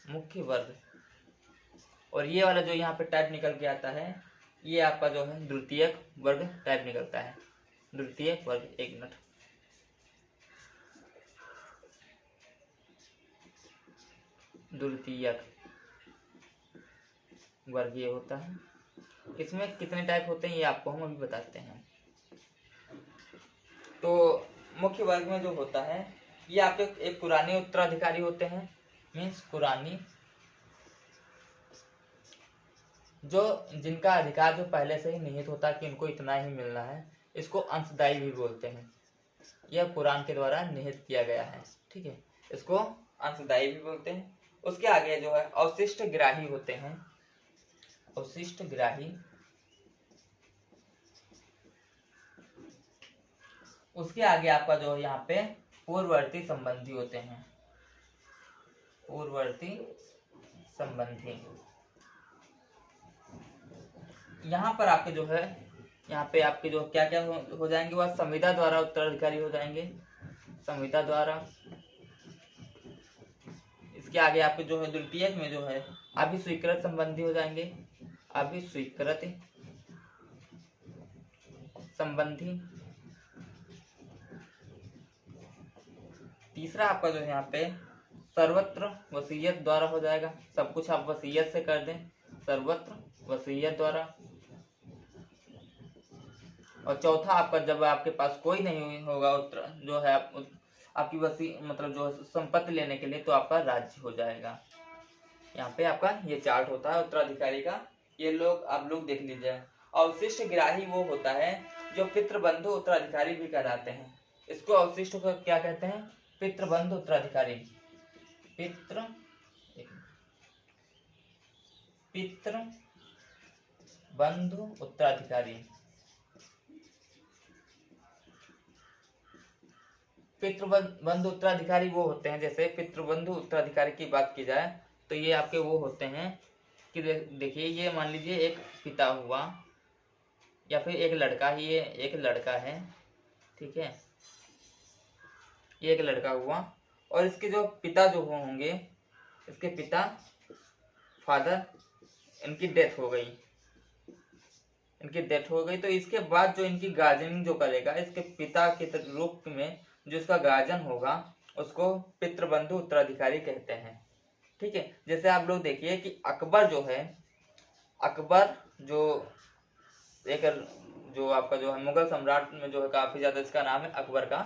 मुख्य वर्ग। और ये वाला जो यहाँ पे टाइप निकल के आता है, ये आपका जो है द्वितीयक वर्ग टाइप निकलता है। द्वितीयक वर्ग, एक मिनट, द्वितीयक वर्ग ये होता है। इसमें कितने टाइप होते हैं ये आपको हम अभी बताते हैं। तो मुख्य वर्ग में जो होता है, ये आपके एक पुराने उत्तराधिकारी होते हैं, मीन्स पुरानी, जो जिनका अधिकार जो पहले से ही निहित होता है कि इनको इतना ही मिलना है, इसको अंशदायी भी बोलते हैं। यह कुरान के द्वारा निहित किया गया है। ठीक है, इसको अंशदायी भी बोलते हैं। उसके आगे जो है अवशिष्ट ग्राही होते हैं। अवशिष्ट ग्राही, उसके आगे आपका जो है यहाँ पे पूर्ववर्ती संबंधी होते हैं। पूर्ववर्ती संबंधी, यहाँ पर आपके जो है, यहाँ पे आपके जो क्या क्या हो जाएंगे, वह संविदा द्वारा उत्तराधिकारी हो जाएंगे। संविदा द्वारा। इसके आगे आपके जो है द्वितीयक में जो है अभिस्वीकृत संबंधी हो जाएंगे। अभिस्वीकृत संबंधी। तीसरा आपका जो है यहाँ पे सर्वत्र वसीयत द्वारा हो जाएगा। सब कुछ आप वसीयत से कर दें, सर्वत्र वसीयत द्वारा। और चौथा आपका जब आपके पास कोई नहीं होगा उत्तर जो है आपकी वसी मतलब जो है संपत्ति लेने के लिए, तो आपका राज्य हो जाएगा। यहाँ पे आपका ये चार्ट होता है उत्तराधिकारी का, ये लोग आप लोग देख लीजिए। अवशिष्ट ग्राही वो होता है जो पितृबंधु उत्तराधिकारी भी कहलाते हैं। इसको अवशिष्ट को क्या कहते हैं? पितृबंधु उत्तराधिकारी। पितृबंधु उत्तराधिकारी। पितृबंधु उत्तराधिकारी वो होते हैं, जैसे पितृबंधु उत्तराधिकारी की बात की जाए तो ये आपके वो होते हैं कि देखिए, ये मान लीजिए एक पिता हुआ या फिर एक लड़का ही, ये एक लड़का है। ठीक है, ये एक लड़का हुआ और इसके जो पिता जो होंगे, इसके पिता फादर, इनकी डेथ हो गई। तो इसके बाद जो इनकी गार्जियनिंग जो करेगा, इसके पिता के रूप में जो इसका गार्जियन होगा, उसको पितृबंधु उत्तराधिकारी कहते हैं। ठीक है, जैसे आप लोग देखिए कि अकबर जो है, अकबर जो एक जो आपका जो है मुगल सम्राट में जो है काफी ज्यादा इसका नाम है अकबर का।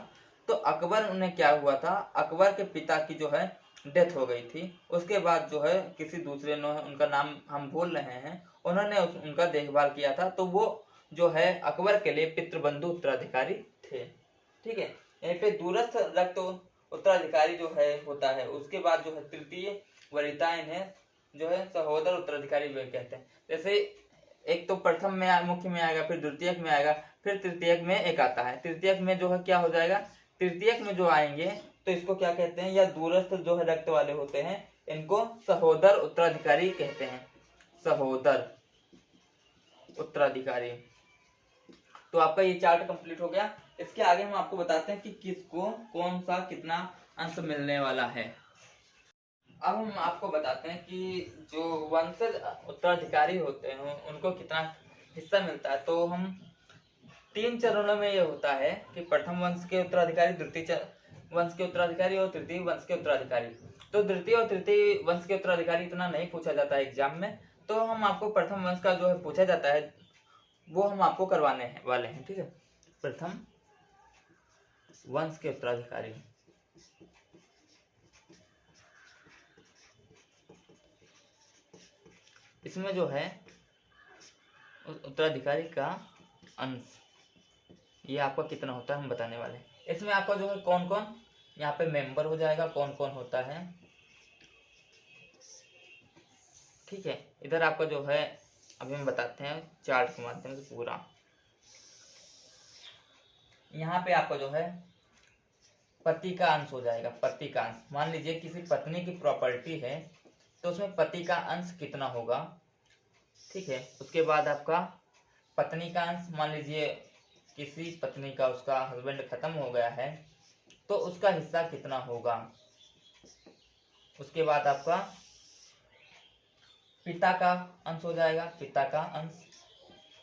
तो अकबर उन्हें क्या हुआ था, अकबर के पिता की जो है डेथ हो गई थी। उसके बाद जो है किसी दूसरे ने, उनका नाम हम भूल रहे हैं, उन्होंने उनका देखभाल किया था, तो वो जो है अकबर के लिए पितृबंधु उत्तराधिकारी थे। ठीक है, यहाँ पे दूरस्थ रक्त उत्तराधिकारी जो है होता है। उसके बाद जो है तृतीय वरिता, इन्हें जो है सहोदर उत्तराधिकारी भी कहते हैं। जैसे एक तो प्रथम में मुख्य में आएगा, फिर द्वितीयक में आएगा, फिर तृतीयक में एक आता है। तृतीयक में जो है क्या हो जाएगा, तृतीयक में जो आएंगे तो इसको क्या कहते हैं, या दूरस्थ जो है रक्त वाले होते हैं, इनको सहोदर उत्तराधिकारी कहते हैं। सहोदर उत्तराधिकारी। तो आपका ये चार्ट कंप्लीट हो गया। इसके आगे हम आपको बताते हैं कि किसको कौन सा कितना अंश मिलने वाला है। अब हम आपको बताते हैं कि जो वंशज उत्तराधिकारी होते हैं उनको कितना हिस्सा मिलता है। तो हम 3 चरणों में ये होता है कि प्रथम वंश के उत्तराधिकारी, द्वितीय वंश के उत्तराधिकारी और तृतीय वंश के उत्तराधिकारी। तो द्वितीय और तृतीय वंश के उत्तराधिकारी इतना नहीं पूछा जाता है एग्जाम में, तो हम आपको प्रथम वंश का जो है पूछा जाता है, वो हम आपको करवाने वाले हैं। ठीक है, प्रथम वंश के उत्तराधिकारी। इसमें जो है उत्तराधिकारी का अंश ये आपका कितना होता है हम बताने वाले हैं। इसमें आपका जो है कौन कौन यहाँ पे मेंबर हो जाएगा, कौन कौन होता है। ठीक है, इधर आपका जो है अभी हम बताते हैं चार्ट के माध्यम से पूरा। यहाँ पे आपका जो है पति का अंश हो जाएगा। पति का अंश, मान लीजिए किसी पत्नी की प्रॉपर्टी है तो उसमें पति का अंश कितना होगा। ठीक है, उसके बाद आपका पत्नी का अंश, मान लीजिए किसी पत्नी का उसका हस्बैंड खत्म हो गया है तो उसका हिस्सा कितना होगा। उसके बाद आपका पिता का अंश हो जाएगा। पिता का अंश,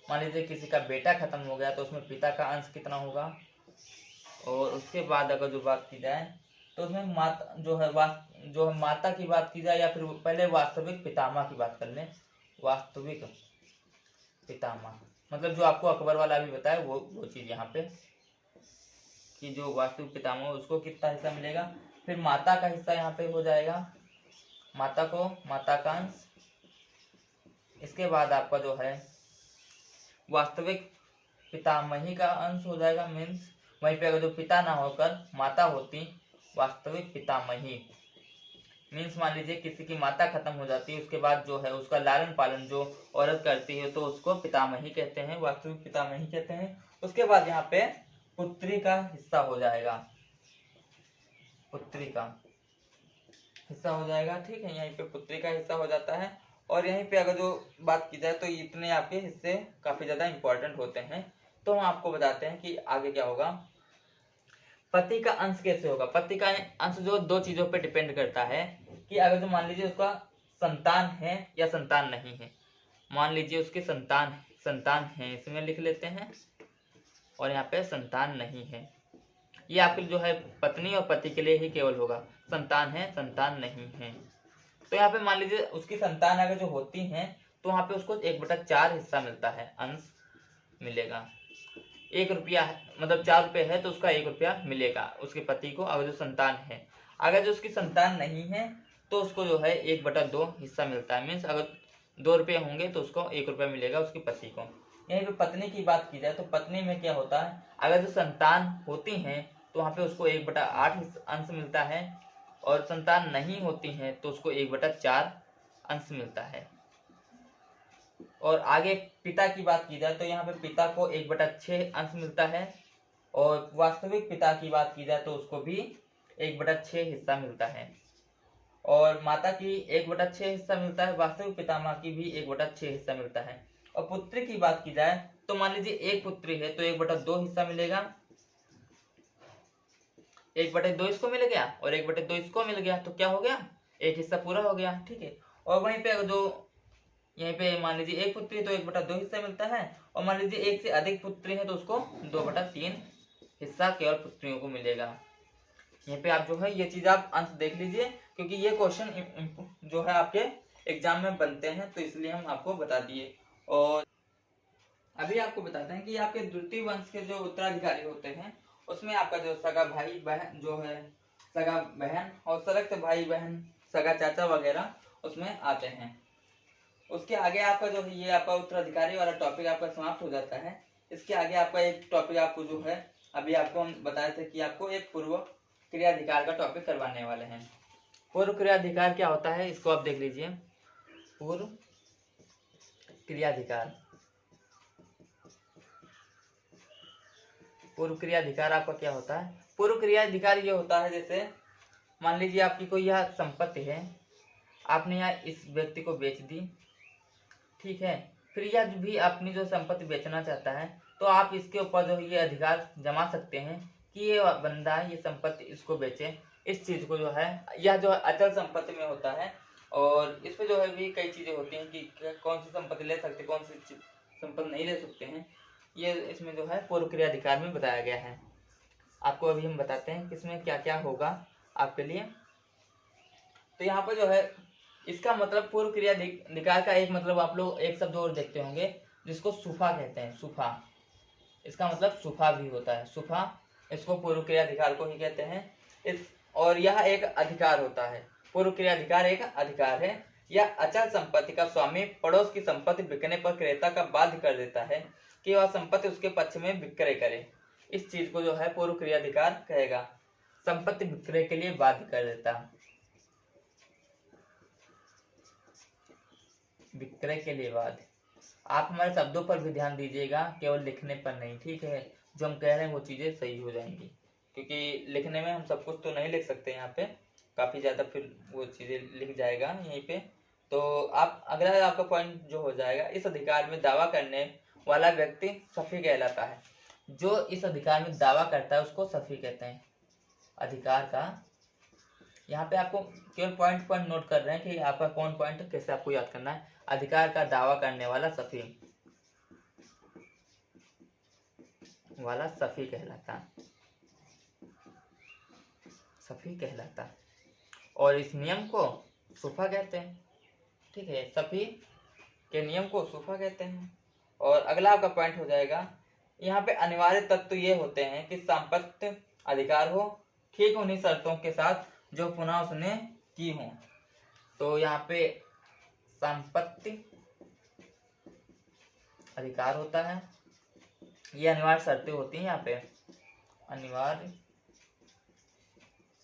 मान लीजिए किसी का बेटा खत्म हो गया तो उसमें पिता का अंश कितना होगा। और उसके बाद अगर जो बात की जाए तो उसमें माता जो है माता की बात की जाए, या फिर पहले वास्तविक पितामह की बात कर लें। वास्तविक पितामह मतलब जो आपको अकबर वाला भी बताया वो चीज यहाँ पे, कि जो वास्तविक पितामह उसको कितना हिस्सा मिलेगा। फिर माता का हिस्सा यहाँ पे हो जाएगा, माता को माता का अंश। इसके बाद आपका जो है वास्तविक पितामही का अंश हो जाएगा, मीन्स वहीं पे अगर जो पिता ना होकर माता होती, वास्तविक पितामही, मीन्स मान लीजिए किसी की माता खत्म हो जाती है, उसके बाद जो है उसका लालन पालन जो औरत करती है तो उसको पितामही कहते हैं, वास्तविक पितामही कहते हैं। उसके बाद यहाँ पे पुत्री का हिस्सा हो जाएगा, पुत्री का हिस्सा हो जाएगा, ठीक है, यहीं पे पुत्री का हिस्सा हो जाता है। और यहीं पे अगर जो बात की जाए तो इतने आपके हिस्से काफी ज्यादा इंपॉर्टेंट होते हैं। तो हम आपको बताते हैं कि आगे क्या होगा। पति का अंश कैसे होगा। पति का अंश जो दो चीजों पे डिपेंड करता है कि अगर जो मान लीजिए उसका संतान है या संतान नहीं है। मान लीजिए उसके संतान है, इसमें लिख लेते हैं, और यहाँ पे संतान नहीं है, ये आपके जो है पत्नी और पति के लिए ही केवल होगा। संतान है, संतान नहीं है, तो यहाँ पे मान लीजिए उसकी संतान अगर जो होती है तो वहां पे उसको 1/4 हिस्सा मिलता है, अंश मिलेगा। 1 रुपया मतलब 4 रुपये है तो उसका 1 रुपया मिलेगा उसके पति को, अगर जो संतान है। अगर जो उसकी संतान नहीं है तो उसको जो है 1/2 हिस्सा मिलता है, मीन्स अगर 2 रुपये होंगे तो उसको 1 रुपया मिलेगा उसके पति को। यहीं पे पत्नी की बात की जाए तो पत्नी में क्या होता है, अगर जो संतान होती है तो वहां पे उसको 1/8 अंश मिलता है, और संतान नहीं होती है तो उसको 1/4 अंश मिलता है। और आगे पिता की बात की जाए तो यहाँ पे पिता को 1/6 अंश मिलता है, और वास्तविक पिता की बात की जाए तो उसको भी 1/6 हिस्सा मिलता है, और माता की 1/6 हिस्सा मिलता है, वास्तविक पितामह की भी 1/6 हिस्सा मिलता है। और पुत्री की बात की जाए तो मान लीजिए एक पुत्री है तो 1/2 हिस्सा मिलेगा, 1/2 इसको मिल गया और 1/2 इसको मिल गया, तो क्या हो गया, एक हिस्सा पूरा हो गया, ठीक है। और वहीं पे जो यहीं पे मान लीजिए एक पुत्री तो 1/2 हिस्सा मिलता है, और मान लीजिए एक से अधिक पुत्री है तो उसको 2/3 हिस्सा केवल पुत्रियों को मिलेगा। यहाँ पे आप जो है ये चीज आप अंश देख लीजिए, क्योंकि ये क्वेश्चन जो है आपके एग्जाम में बनते हैं, तो इसलिए हम आपको बता दिए। और अभी आपको बताते हैं कि आपके द्वितीय वंश के जो उत्तराधिकारी होते हैं उसमें आपका जो सगा भाई बहन जो है, सगा बहन और संरक्त भाई बहन, सगा चाचा वगैरह उसमें आते हैं। उसके आगे आपका जो है ये आपका उत्तराधिकारी वाला टॉपिक आपका समाप्त हो जाता है। इसके आगे आपका एक टॉपिक आपको जो है अभी आपको हम बताए थे कि आपको एक पूर्व क्रियाधिकार का टॉपिक करवाने वाले हैं। पूर्व क्रियाधिकार क्या होता है इसको आप देख लीजिए। पूर्व क्रियाधिकार, पूर्व क्रियाधिकार आपका क्या होता है। पूर्व क्रियाधिकार ये होता है, जैसे मान लीजिए आपकी कोई यह संपत्ति है, आपने यहाँ इस व्यक्ति को बेच दी, ठीक है, फिर यह भी अपनी जो संपत्ति बेचना चाहता है तो आप इसके ऊपर जो ये अधिकार जमा सकते हैं कि ये बंदा ये संपत्ति इसको बेचे। इस चीज को जो है यह जो अचल संपत्ति में होता है, और इसमें जो है भी कई चीजें होती हैं कि कौन सी संपत्ति ले सकते, कौन सी संपत्ति नहीं ले सकते हैं, ये इसमें जो है पूर्व क्रियाधिकार में बताया गया है। आपको अभी हम बताते हैं कि इसमें क्या क्या होगा आपके लिए। तो यहाँ पर जो है इसका मतलब पूर्व क्रियाधिकार का एक मतलब आप लोग एक शब्द और देखते होंगे जिसको सुफा कहते हैं। सुफा, इसका मतलब सुफा भी होता है, सुफा, इसको पूर्व क्रियाधिकार को ही कहते हैं। इस और यह एक अधिकार होता है, पूर्व क्रियाधिकार एक अधिकार है। यह अचल संपत्ति का स्वामी पड़ोस की संपत्ति बिकने पर क्रेता का बाध्य कर देता है कि वह संपत्ति उसके पक्ष में विक्रय करे। इस चीज को जो है पूर्व क्रियाधिकार कहेगा, संपत्ति विक्रय के लिए बाध्य कर देता, विक्रय के लिए बाध्य। आप हमारे शब्दों पर भी ध्यान दीजिएगा, केवल लिखने पर नहीं, ठीक है। जो हम कह रहे हैं वो चीजें सही हो जाएंगी, क्योंकि लिखने में हम सब कुछ तो नहीं लिख सकते, यहाँ पे काफी ज्यादा फिर वो चीजें लिख जाएगा यहीं पे। तो आप अगला आपका पॉइंट जो हो जाएगा, इस अधिकार में दावा करने वाला व्यक्ति सफी कहलाता है। जो इस अधिकार में दावा करता है उसको सफी कहते हैं। अधिकार का यहाँ पे आपको केवल पॉइंट नोट कर रहे हैं कि आपका कौन पॉइंट कैसे आपको याद करना है। अधिकार का दावा करने वाला सफी कहलाता, सफी कहलाता, और इस नियम को सुफा कहते हैं, ठीक है। सफी के नियम को सुफा कहते हैं। और अगला आपका पॉइंट हो जाएगा, यहाँ पे अनिवार्य तत्व ये होते हैं कि संपत्ति अधिकार हो ठीक उन्हीं शर्तों के साथ जो पुनः उसने की हो। तो यहाँ पे संपत्ति अधिकार होता है ये अनिवार्य शर्तें होती हैं यहाँ पे, अनिवार्य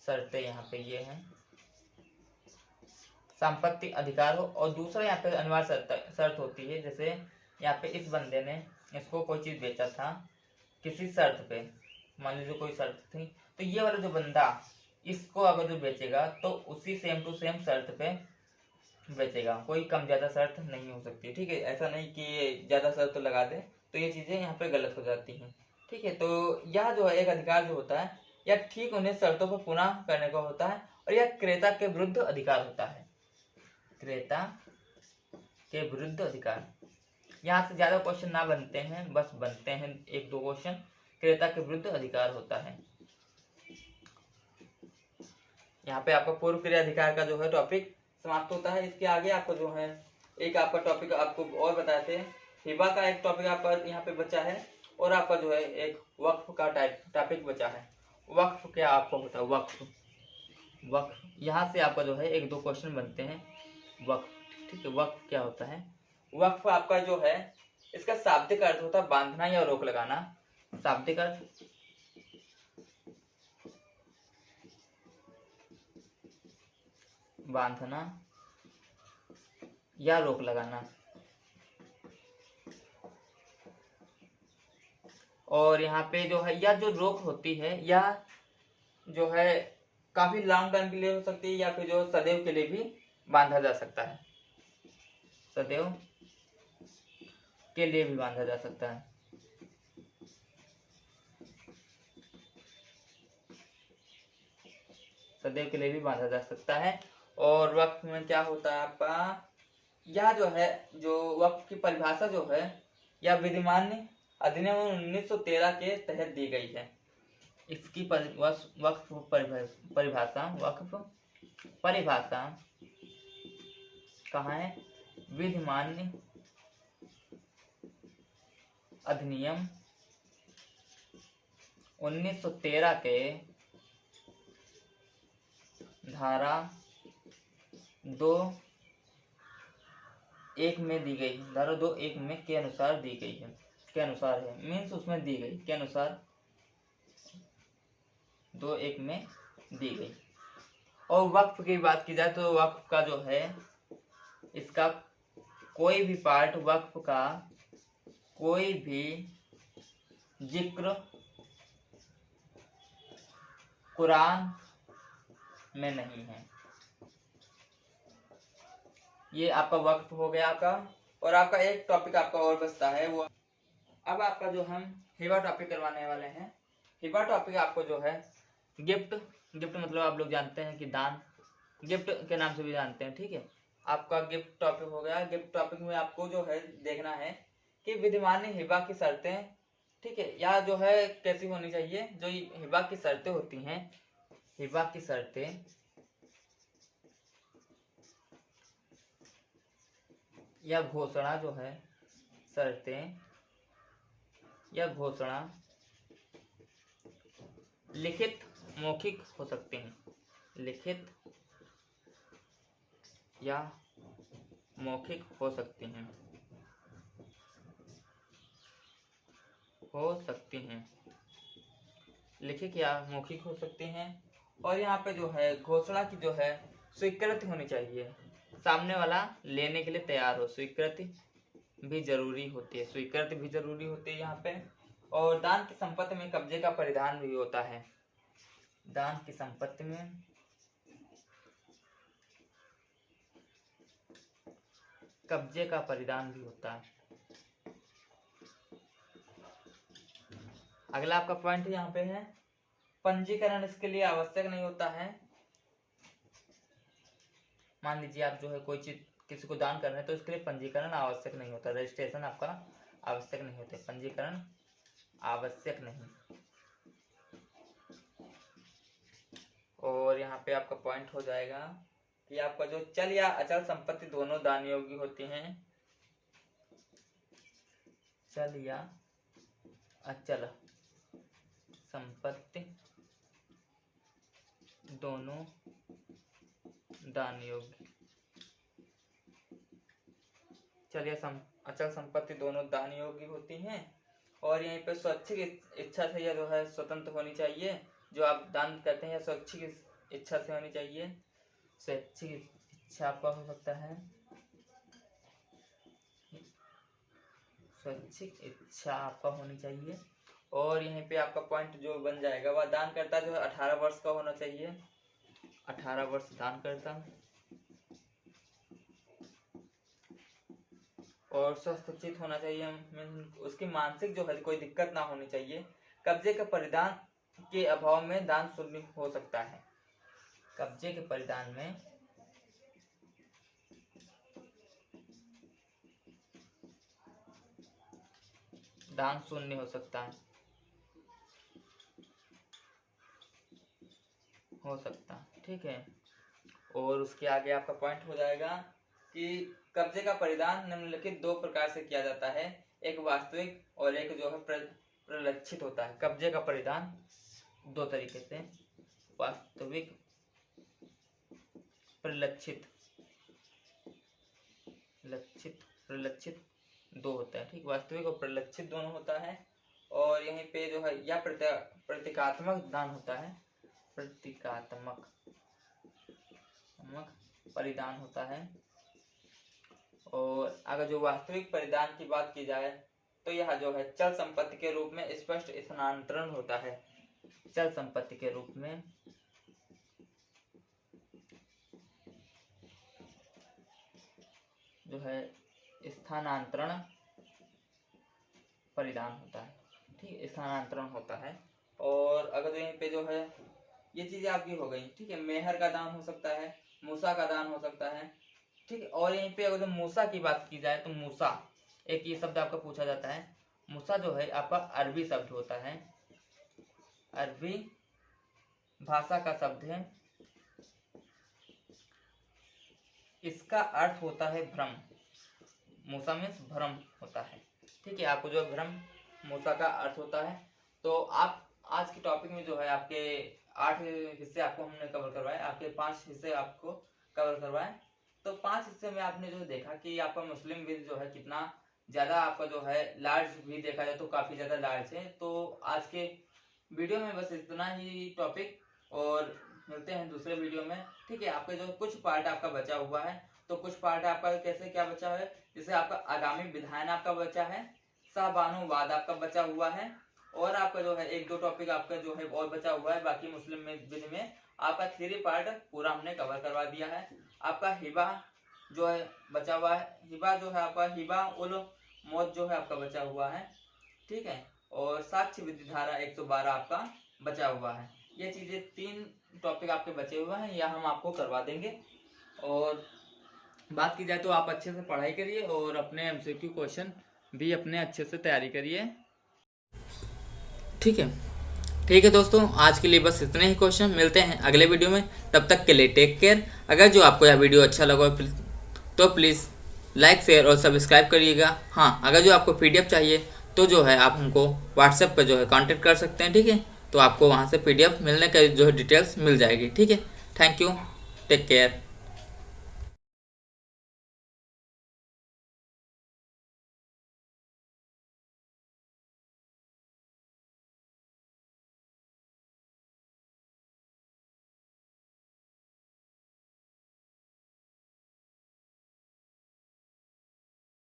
शर्तें यहाँ पे ये हैं, संपत्ति अधिकार हो। और दूसरा यहाँ पे अनिवार्य शर्त होती है, जैसे यहाँ पे इस बंदे ने इसको कोई चीज बेचा था किसी शर्त पे, मान लीजिए कोई शर्त थी, तो ये वाला जो बंदा इसको अगर जो बेचेगा तो उसी सेम टू सेम शर्त पे बेचेगा, कोई कम ज्यादा शर्त नहीं हो सकती। ठीक है, ऐसा नहीं कि ये ज्यादा शर्त तो लगा दे, तो ये चीजें यहाँ पे गलत हो जाती हैं। ठीक है, तो यह जो है एक अधिकार जो होता है यह ठीक उन्हें शर्तों पर पुनः करने का होता है, और यह क्रेता के विरुद्ध अधिकार होता है, क्रेता के विरुद्ध अधिकार। यहाँ से ज्यादा क्वेश्चन ना बनते हैं, बस बनते हैं एक दो क्वेश्चन। क्रेता के विरुद्ध अधिकार होता है। यहाँ पे आपका पूर्व क्रिया अधिकार का जो है टॉपिक समाप्त होता है। इसके आगे आपको जो है एक आपका टॉपिक आपको और बताते हैं, हिबा का एक टॉपिक आपका यहाँ पे बचा है, और आपका जो है एक वक्फ का टॉपिक बचा है। वक्फ क्या आपको होता है, वक्फ, वक्फ यहाँ से आपका जो है एक दो क्वेश्चन बनते हैं। वक्फ, ठीक है, वक्फ क्या होता है? वक्फ आपका जो है इसका शाब्दिक अर्थ होता है बांधना या रोक लगाना। शाब्दिक अर्थ बांधना या रोक लगाना। और यहाँ पे जो है या जो रोक होती है या जो है काफी लॉन्ग टाइम के लिए हो सकती है, या फिर जो सदैव के लिए भी बांधा जा सकता है, सदैव के लिए भी बांधा जा सकता है। सदैव के लिए भी बांधा जा सकता है। और वक्फ में क्या होता है आपका, यह जो है जो वक्फ की परिभाषा जो है यह विधिमान अधिनियम 1913 के तहत दी गई है। इसकी वक्फ परिभाषा कहाँ है? विधिमान अधिनियम 1913 के धारा 2(1) में दी गई, धारा 2(1) में के अनुसार दी गई है, के अनुसार है, मीन्स उसमें दी गई के अनुसार 2(1) में दी गई। और वक्फ की बात की जाए तो वक्फ का जो है इसका कोई भी पार्ट, वक्फ का कोई भी जिक्र कुरान में नहीं है। ये आपका वक्फ हो गया आपका। और आपका एक टॉपिक आपका और बचता है, वो अब आपका जो हम हिबा टॉपिक करवाने वाले हैं। हिबा टॉपिक आपको जो है गिफ्ट, गिफ्ट मतलब आप लोग जानते हैं कि दान, गिफ्ट के नाम से भी जानते हैं। ठीक है, आपका गिफ्ट टॉपिक हो गया। गिफ्ट टॉपिक में आपको जो है देखना है कि विद्यमान हिबा की शर्तें, ठीक है, या जो है कैसी होनी चाहिए। जो हिबा की शर्तें होती हैं, हिबा की शर्तें या घोषणा जो है, शर्तें या घोषणा लिखित मौखिक हो सकते हैं, लिखित या मौखिक हो सकते हैं, हो सकती हैं, लिखित या मौखिक हो सकते हैं। और यहाँ पे जो है घोषणा की जो है स्वीकृति होनी चाहिए, सामने वाला लेने के लिए तैयार हो, स्वीकृति भी जरूरी होती है, स्वीकृति भी जरूरी होती है यहाँ पे। और दान की संपत्ति में कब्जे का परिधान भी होता है, दान की संपत्ति में कब्जे का परिधान भी होता है। अगला आपका पॉइंट यहाँ पे है पंजीकरण इसके लिए आवश्यक नहीं होता है। मान लीजिए आप जो है कोई चीज किसी को दान कर रहे हैं तो इसके लिए पंजीकरण आवश्यक नहीं होता, रजिस्ट्रेशन आपका आवश्यक नहीं होता, पंजीकरण आवश्यक नहीं। और यहाँ पे आपका पॉइंट हो जाएगा कि आपका जो चल या अचल संपत्ति दोनों दान योग्य होती हैं, चल या अचल संपत्ति दोनों दान योग्य, चल या अचल संपत्ति दोनों दान योग्य होती हैं। और यहीं पे स्वैच्छिक इच्छा से यह जो है स्वतंत्र होनी चाहिए, जो आप दान करते हैं या स्वैच्छिक इच्छा से होनी चाहिए। स्वैच्छिक इच्छा आपका हो सकता है, स्वैच्छिक इच्छा आपका होनी चाहिए। और यहीं पे आपका पॉइंट जो बन जाएगा, वह दान करता जो है 18 वर्ष का होना चाहिए, 18 वर्ष दान करता। और स्वस्थचित होना चाहिए, उसकी मानसिक जो है कोई दिक्कत ना होनी चाहिए। कब्जे के परिधान के अभाव में दान शून्य हो सकता है, कब्जे के परिधान में दान शून्य हो सकता है, ठीक है। और उसके आगे आपका पॉइंट हो जाएगा कि कब्जे का परिधान निम्नलिखित दो प्रकार से किया जाता है, एक वास्तविक और एक जो है प्रलक्षित होता है। कब्जे का परिधान दो तरीके से, वास्तविक, प्रलक्षित, प्रलक्षित दो होता है, ठीक। वास्तविक और प्रलक्षित दोनों होता है। और यहीं पे जो है या प्रतीकात्मक दान होता है, प्रतीकात्मक परिधान होता है। और अगर जो वास्तविक परिधान की बात की जाए तो यह जो है चल संपत्ति के रूप में स्पष्ट स्थानांतरण होता है, चल संपत्ति के रूप में जो है स्थानांतरण परिधान होता है, ठीक, स्थानांतरण होता है। और अगर यहीं पे जो है ये चीजें आपकी हो गई, ठीक है। मेहर का दान हो सकता है, मूसा का दान हो सकता है, ठीक है। और यहीं पे अगर जो मूसा की बात की जाए तो मूसा एक ये शब्द आपका पूछा जाता है। मूसा जो है आपका अरबी शब्द होता है, अरबी भाषा का शब्द है। इसका अर्थ होता है भ्रम, मूसा में भ्रम होता है, ठीक है। आपको जो भ्रम मूसा का अर्थ होता है। तो आप आज के टॉपिक में जो है आपके 8 हिस्से आपको हमने कवर करवाए, आपके 5 हिस्से आपको कवर करवाए। तो 5 हिस्से में आपने जो देखा कि आपका मुस्लिम विद जो है कितना ज्यादा आपका जो है लार्ज भी देखा जाए तो काफी ज्यादा लार्ज है। तो आज के वीडियो में बस इतना ही टॉपिक, और मिलते हैं दूसरे वीडियो में, ठीक है। आपके जो कुछ पार्ट आपका बचा हुआ है, तो कुछ पार्ट आपका कैसे क्या बचा है, जैसे आपका आगामी विधान आपका बचा है, सहबानुवाद आपका बचा हुआ है, और आपका जो है 1-2 टॉपिक आपका जो है और बचा हुआ है। बाकी मुस्लिम विद में आपका 3 पार्ट पूरा हमने कवर करवा दिया है। आपका हिबा जो है बचा हुआ है, हिबा जो है आपका हिबा उल मौत जो है आपका बचा हुआ है, ठीक है। और साक्ष्य विधि धारा 112 आपका बचा हुआ है। ये चीजें 3 टॉपिक आपके बचे हुए हैं, यह हम आपको करवा देंगे। और बात की जाए तो आप अच्छे से पढ़ाई करिए और अपने एमसीक्यू क्वेश्चन भी अपने अच्छे से तैयारी करिए, ठीक है। ठीक है दोस्तों, आज के लिए बस इतने ही क्वेश्चन। मिलते हैं अगले वीडियो में, तब तक के लिए टेक केयर। अगर जो आपको यह वीडियो अच्छा लगा तो प्लीज़ लाइक, शेयर और सब्सक्राइब करिएगा। हाँ, अगर जो आपको PDF चाहिए तो जो है आप हमको व्हाट्सएप पर जो है कांटेक्ट कर सकते हैं, ठीक है। तो आपको वहाँ से PDF मिलने का जो है डिटेल्स मिल जाएगी, ठीक है। Thank you, take care.